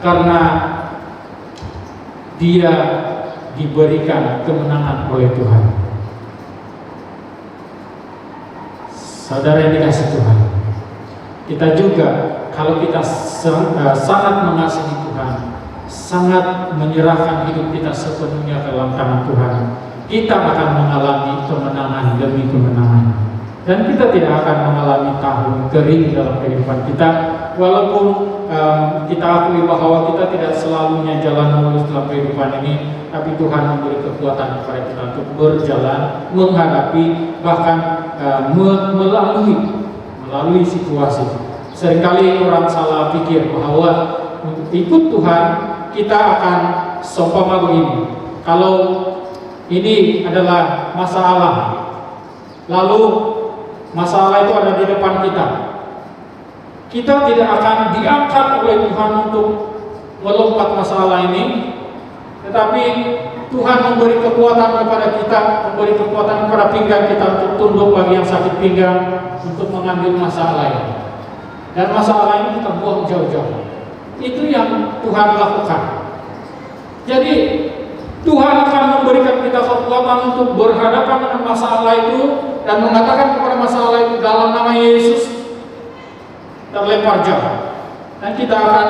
Karena dia diberikan kemenangan oleh Tuhan. Saudara yang dikasihi Tuhan, kita juga kalau kita sangat mengasihi Tuhan, sangat menyerahkan hidup kita sepenuhnya ke dalam tangan Tuhan, kita akan mengalami kemenangan demi kemenangan. Dan kita tidak akan mengalami tahun kering dalam kehidupan kita, walaupun kita akui bahwa kita tidak selalunya jalan mulus dalam kehidupan ini, tapi Tuhan memberi kekuatan kepada kita untuk berjalan, menghadapi, bahkan melalui situasi. Seringkali orang salah pikir bahwa untuk ikut Tuhan kita akan seumpama begini. Kalau ini adalah masalah, lalu masalah itu ada di depan kita, kita tidak akan diangkat oleh Tuhan untuk melompat masalah ini, tetapi Tuhan memberi kekuatan kepada kita, memberi kekuatan kepada pinggang kita untuk tunduk bagi yang sakit pinggang, untuk mengambil masalah ini. Dan masalah ini kita buang jauh-jauh. Itu yang Tuhan lakukan. Jadi Tuhan akan memberikan kita kekuatan untuk berhadapan dengan masalah itu dan mengatakan kepada masalah itu dalam nama Yesus terlempar jauh. Dan kita akan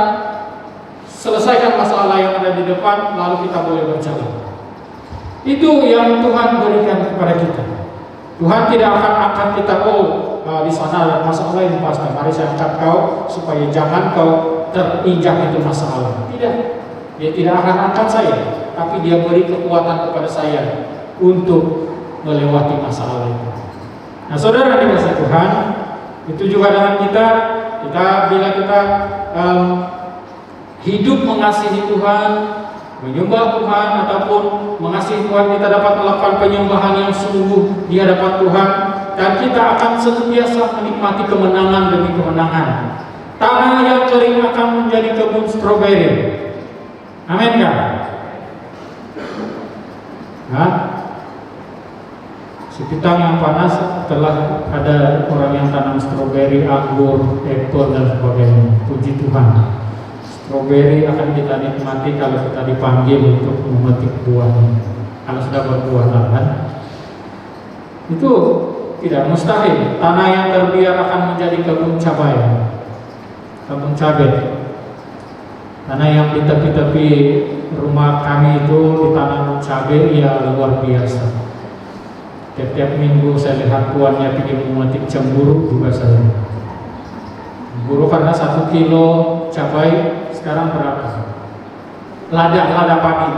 selesaikan masalah yang ada di depan, lalu kita boleh berjalan. Itu yang Tuhan berikan kepada kita. Tuhan tidak akan angkat kita, di sana ada masalah ini pasti, mari saya angkat kau supaya jangan kau terinjak itu masalah. Tidak, Dia tidak akan angkat saya, tapi Dia beri kekuatan kepada saya untuk melewati masalah itu. Nah, saudara dikasih Tuhan, itu juga dengan kita bila kita hidup mengasihi Tuhan, menyembah Tuhan, ataupun mengasihi Tuhan, kita dapat melakukan penyembahan yang sungguh di hadapan Tuhan, dan kita akan senantiasa menikmati kemenangan demi kemenangan. Tanah yang kering akan menjadi kebun stroberi. Amin kan? Sepitang yang panas telah ada orang yang tanam stroberi, anggur, apel dan sebagainya. Puji Tuhan. Stroberi akan kita nikmati kalau kita dipanggil untuk memetik buahnya. Kalau sudah berbuah kan? Itu tidak mustahil. Tanah yang terbiar akan menjadi kebun cabai, kebun cabai. Tanah yang di tepi-tepi rumah kami itu ditanam cabai ya luar biasa. Tiap-tiap minggu saya lihat tuannya pergi memetik cemburu juga saya. Cemburu karena 1 kilo cabai sekarang berapa? Lada padi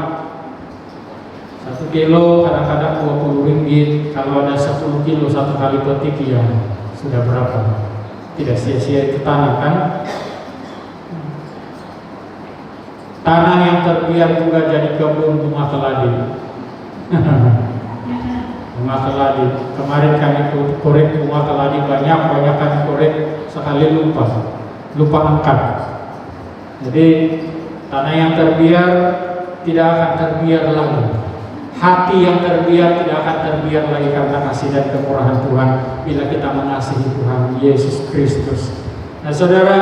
1 kilo kadang-kadang 20 ringgit. Kalau ada 10 kilo satu kali petik ya sudah berapa? Tidak sia-sia itu tanah kan? Tanah yang terbiar juga jadi kebun bunga keladi. Bunga keladi. Kemarin kami korek bunga keladi banyak kami korek sekali lupa angkat. Jadi tanah yang terbiar tidak akan terbiar lagi. Hati yang terbiar tidak akan terbiar lagi karena kasih dan kemurahan Tuhan bila kita mengasihi Tuhan Yesus Kristus. Nah, saudara,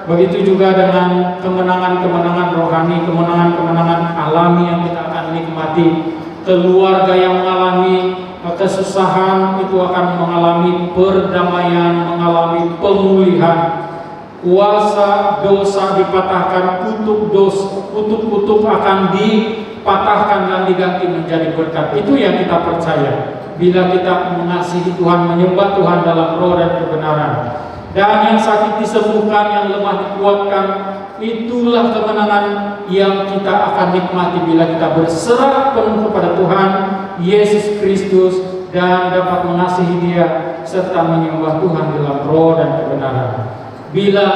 begitu juga dengan kemenangan-kemenangan rohani, kemenangan-kemenangan alami yang kita akan nikmati. Keluarga yang mengalami kesusahan itu akan mengalami perdamaian, mengalami pemulihan. Kuasa dosa dipatahkan, kutuk akan dipatahkan dan diganti menjadi berkat. Itu yang kita percaya. Bila kita mengasihi Tuhan, menyembah Tuhan dalam roh dan kebenaran. Dan yang sakit disembuhkan, yang lemah dikuatkan. Itulah kemenangan yang kita akan nikmati bila kita berserah penuh kepada Tuhan Yesus Kristus dan dapat mengasihi Dia serta menyembah Tuhan dalam roh dan kebenaran. Bila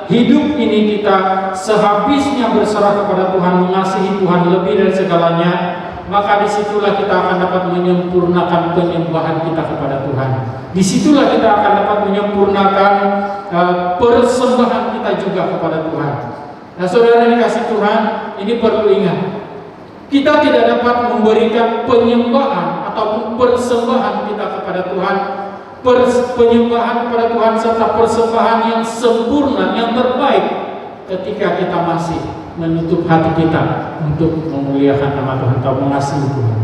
hidup ini kita sehabisnya berserah kepada Tuhan, mengasihi Tuhan lebih dari segalanya, maka disitulah kita akan dapat menyempurnakan penyembahan kita kepada Tuhan. Disitulah kita akan dapat menyempurnakan persembahan kita juga kepada Tuhan. Nah, saudara dikasih Tuhan, ini perlu ingat. Kita tidak dapat memberikan penyembahan ataupun persembahan kita kepada Tuhan, penyembahan kepada Tuhan serta persembahan yang sempurna, yang terbaik, ketika kita masih menutup hati kita untuk memuliakan nama Tuhan atau mengasihi Tuhan.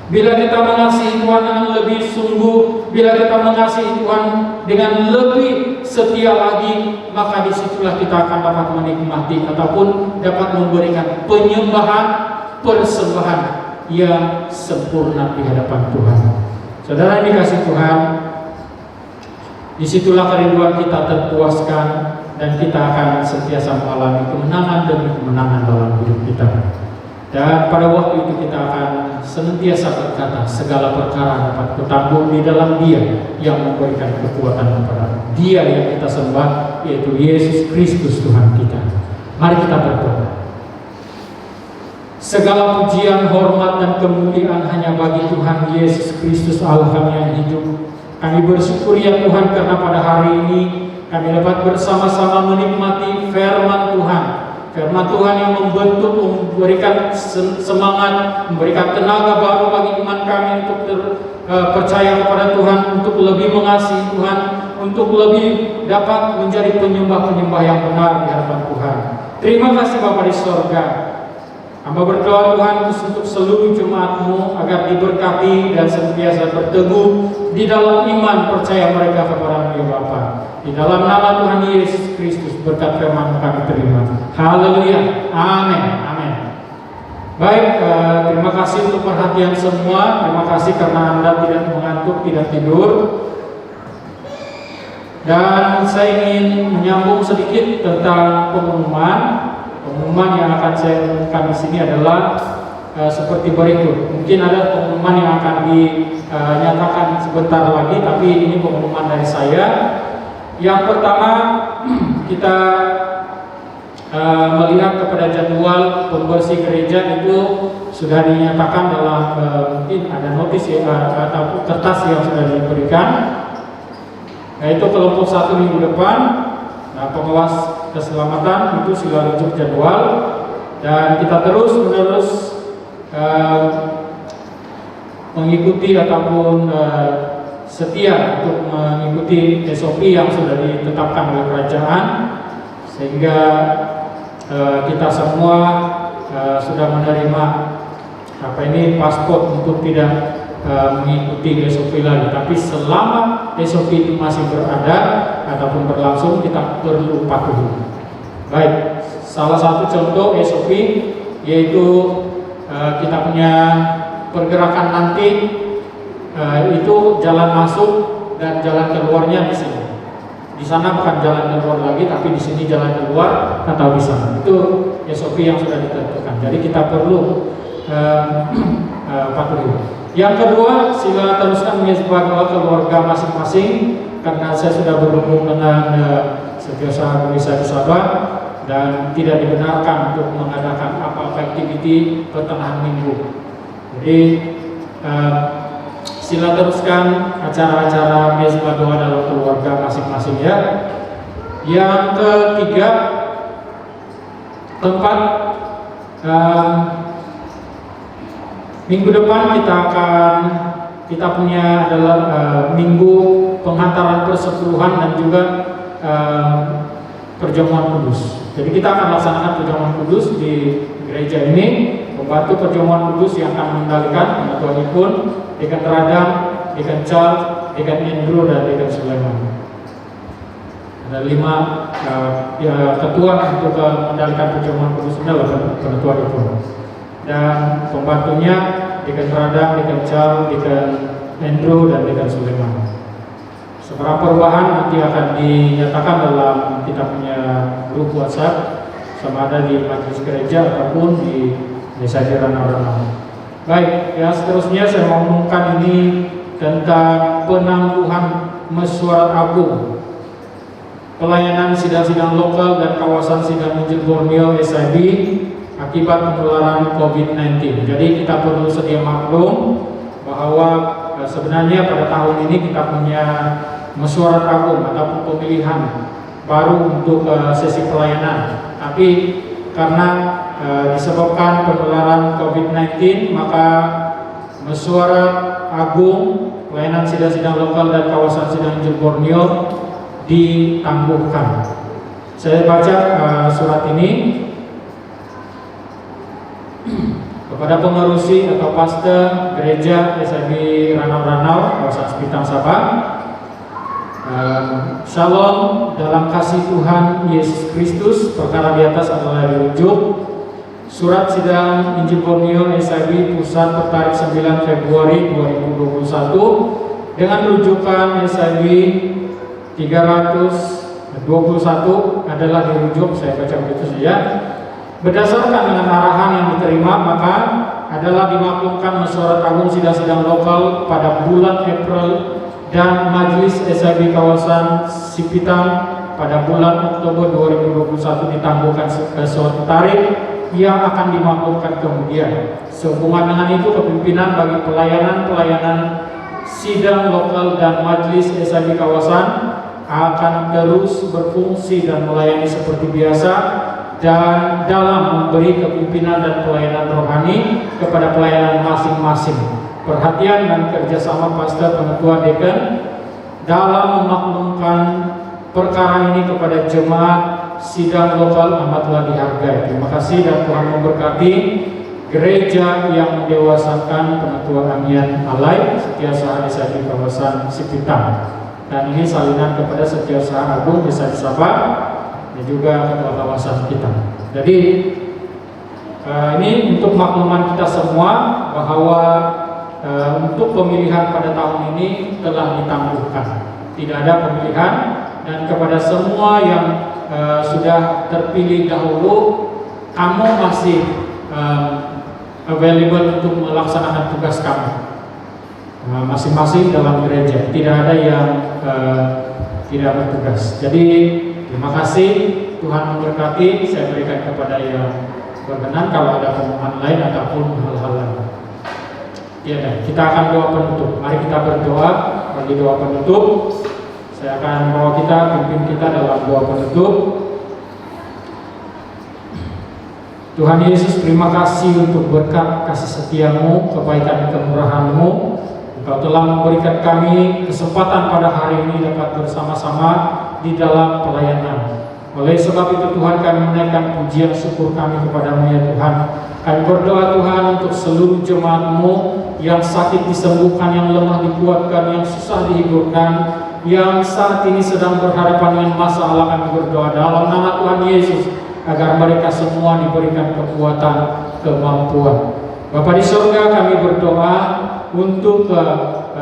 Bila kita mengasihi Tuhan dengan lebih sungguh, bila kita mengasihi Tuhan dengan lebih setia lagi, maka disitulah kita akan dapat menikmati ataupun dapat memberikan penyembahan, persembahan yang sempurna di hadapan Tuhan. Saudara yang dikasihi Tuhan, disitulah kerinduan kita terpuaskan, dan kita akan sentiasa mengalami kemenangan demi kemenangan dalam hidup kita. Dan pada waktu itu kita akan senantiasa berkata, segala perkara dapat kutampung di dalam Dia yang memberikan kekuatan kepada Dia yang kita sembah, yaitu Yesus Kristus Tuhan kita. Mari kita berdoa. Segala pujian, hormat, dan kemuliaan hanya bagi Tuhan Yesus Kristus Allah kami yang hidup. Kami bersyukur ya Tuhan karena pada hari ini kami dapat bersama-sama menikmati firman Tuhan. Firman Tuhan yang membentuk, memberikan semangat, memberikan tenaga baru bagi iman kami untuk percaya kepada Tuhan, untuk lebih mengasihi Tuhan, untuk lebih dapat menjadi penyembah-penyembah yang benar di hadapan Tuhan. Terima kasih Bapa di sorga. Hamba berdoa Tuhan untuk seluruh jemaat-Mu agar diberkati dan senantiasa berteguh di dalam iman percaya mereka kepada-Mu ya Bapa. Di dalam nama Tuhan Yesus Kristus berkat firman kami terima. Haleluya. Amin. Amin. Baik, terima kasih untuk perhatian semua. Terima kasih karena Anda tidak mengantuk, tidak tidur. Dan saya ingin menyambung sedikit tentang pengumuman. Pengumuman yang akan saya umumkan di sini adalah seperti berikut. Mungkin ada pengumuman yang akan dinyatakan sebentar lagi, tapi ini pengumuman dari saya. Yang pertama, kita melihat kepada jadwal pembersih gereja itu sudah dinyatakan dalam mungkin ada notis atau kertas yang sudah diberikan, yaitu kelompok 1 minggu depan. Nah, pengawas keselamatan itu sudah rujuk jadwal, dan kita terus-menerus mengikuti ataupun setia untuk mengikuti SOP yang sudah ditetapkan oleh kerajaan, sehingga kita semua sudah menerima paspor untuk tidak mengikuti SOP lagi. Tapi selama SOP itu masih berada ataupun berlangsung, kita perlu patuhi. Baik, salah satu contoh SOP yaitu kita punya pergerakan nanti, itu jalan masuk dan jalan keluarnya di sini. Di sana bukan jalan keluar lagi, tapi di sini jalan keluar atau di sana. Itu SOP yang sudah ditentukan. Jadi kita perlu patuhi. Yang kedua, sila teruskan menyembah keluarga masing-masing, karena saya sudah berhubung dengan Setiausaha Gereja Sahabat dan tidak dibenarkan untuk mengadakan apa-apa aktiviti pertengahan minggu. Jadi sila teruskan acara-acara menyembah doa dalam keluarga masing-masing ya. Yang ketiga, tempat minggu depan kita punya adalah minggu penghantaran persepuluhan dan juga perjamuan kudus. Jadi kita akan laksanakan perjamuan kudus di gereja ini. Pembantu perjamuan kudus yang akan mengendalikan Tuhan Ipun, Dekan Radang, Dekan Charles, Dekan Andrew, dan Dekan Sulaiman. Ada 5 ketua untuk mengendalikan perjamuan kudus ini adalah ketua Ipun. Dan pembantunya Dekan Radang, Dekan Charles, Dekan Andrew, dan Dekan Sulaiman. Seberapa perubahan nanti akan dinyatakan dalam kita punya grup WhatsApp, sama ada di majelis gereja ataupun di Desa Ranau-Ranau. Baik, ya seterusnya saya mau mengumumkan ini tentang penangguhan mesyuarat agung pelayanan sidang-sidang lokal dan kawasan sidang Injil Borneo SIB akibat penularan COVID-19. Jadi kita perlu sedia maklum bahwa sebenarnya pada tahun ini kita punya mesyuarat agung ataupun pemilihan baru untuk sesi pelayanan. Tapi karena disebabkan penularan COVID-19, maka mesyuarat agung pelayanan sidang-sidang lokal dan kawasan sidang Injil Borneo ditangguhkan. Saya baca surat ini kepada pengerusi atau pastor gereja SIB Ranau-Ranau, kawasan Sepitang Sabah. Shalom dalam kasih Tuhan Yesus Kristus. Perkara di atas adalah dirujuk Surat Sidang Injil Borneo SIB Pusat per tarikh 9 Februari 2021 dengan rujukan SIB 321 adalah dirujuk, saya baca begitu saja. Berdasarkan dengan arahan yang diterima, maka adalah dimaklumkan musyawarah agung sidang-sidang lokal pada bulan April dan Majelis SIB kawasan Sipitang pada bulan Oktober 2021 ditangguhkan suatu tarikh yang akan dimaklumkan kemudian. Sehubungan dengan itu, kepemimpinan bagi pelayanan sidang lokal dan Majelis SIB kawasan akan terus berfungsi dan melayani seperti biasa dan dalam memberi kepimpinan dan pelayanan rohani kepada pelayanan masing-masing. Perhatian dan kerjasama pastor, pengetua, dekan dalam memaklumkan perkara ini kepada jemaat sidang lokal amatlah dihargai. Terima kasih dan Tuhan memberkati gereja yang mendewasakan Penetua Amian Alai Setiausaha Desa di kawasan Sipitang. Dan ini salinan kepada Setiausaha Agung Desa Sabah dan juga ketua kawasan kita. Jadi ini untuk makluman kita semua bahwa untuk pemilihan pada tahun ini telah ditangguhkan. Tidak ada pemilihan, dan kepada semua yang sudah terpilih dahulu, kamu masih available untuk melaksanakan tugas kamu masing-masing dalam gereja. Tidak ada yang tidak bertugas. Jadi terima kasih, Tuhan memberkati. Saya berikan kepada yang berkenan kalau ada pemohon lain ataupun hal-hal lain. Ya, kita akan doa penutup. Mari kita berdoa bagi doa penutup. Saya akan bawa kita, pimpin kita dalam doa penutup. Tuhan Yesus, terima kasih untuk berkat kasih setiamu, kebaikan dan kemurahan-Mu. Engkau telah memberikan kami kesempatan pada hari ini dapat bersama-sama di dalam pelayanan. Oleh sebab itu Tuhan, kami menaikkan pujian syukur kami kepadamu ya Tuhan. Kami berdoa Tuhan untuk seluruh jemaat-Mu yang sakit disembuhkan, yang lemah dikuatkan, yang susah dihiburkan, yang saat ini sedang berhadapan dengan masalah. Kami berdoa dalam nama Tuhan Yesus agar mereka semua diberikan kekuatan, kemampuan. Bapa di surga, kami berdoa untuk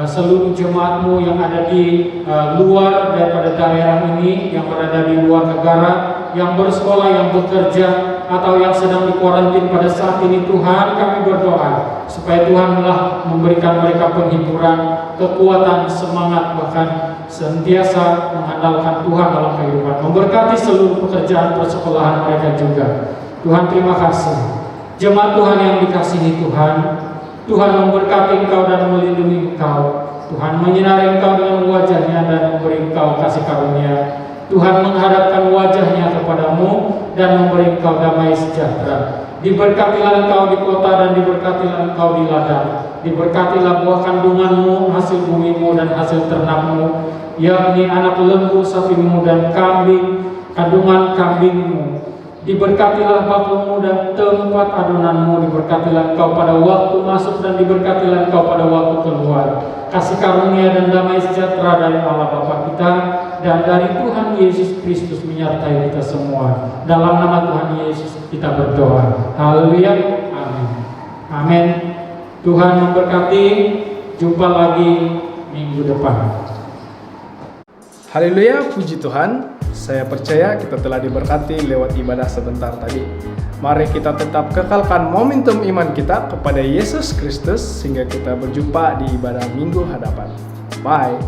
seluruh jemaat-Mu yang ada di luar daripada daerah ini, yang berada di luar negara, yang bersekolah, yang bekerja, atau yang sedang dikuarantin pada saat ini. Tuhan, kami berdoa supaya Tuhan telah memberikan mereka penghiburan, kekuatan, semangat, bahkan sentiasa mengandalkan Tuhan dalam kehidupan. Memberkati seluruh pekerjaan persekolahan mereka juga. Tuhan, terima kasih. Jemaat Tuhan yang dikasihi Tuhan, Tuhan memberkati engkau dan melindungi engkau. Tuhan menyinari engkau dengan wajahnya dan memberi engkau kasih karunia. Tuhan menghadapkan wajahnya kepadamu dan memberi engkau damai sejahtera. Diberkatilah engkau di kota dan diberkatilah engkau di ladang. Diberkatilah buah kandunganmu, hasil bumimu dan hasil ternakmu, yakni anak lembu sapimu dan kambing, kandungan kambingmu. Diberkatilah bakulmu dan tempat adonanmu. Diberkatilah engkau pada waktu masuk dan diberkatilah engkau pada waktu keluar. Kasih karunia dan damai sejahtera dari Allah Bapa kita dan dari Tuhan Yesus Kristus menyertai kita semua. Dalam nama Tuhan Yesus kita berdoa. Haleluya. Amin. Amin. Tuhan memberkati. Jumpa lagi minggu depan. Haleluya, puji Tuhan. Saya percaya kita telah diberkati lewat ibadah sebentar tadi. Mari kita tetap kekalkan momentum iman kita kepada Yesus Kristus sehingga kita berjumpa di ibadah minggu hadapan. Bye.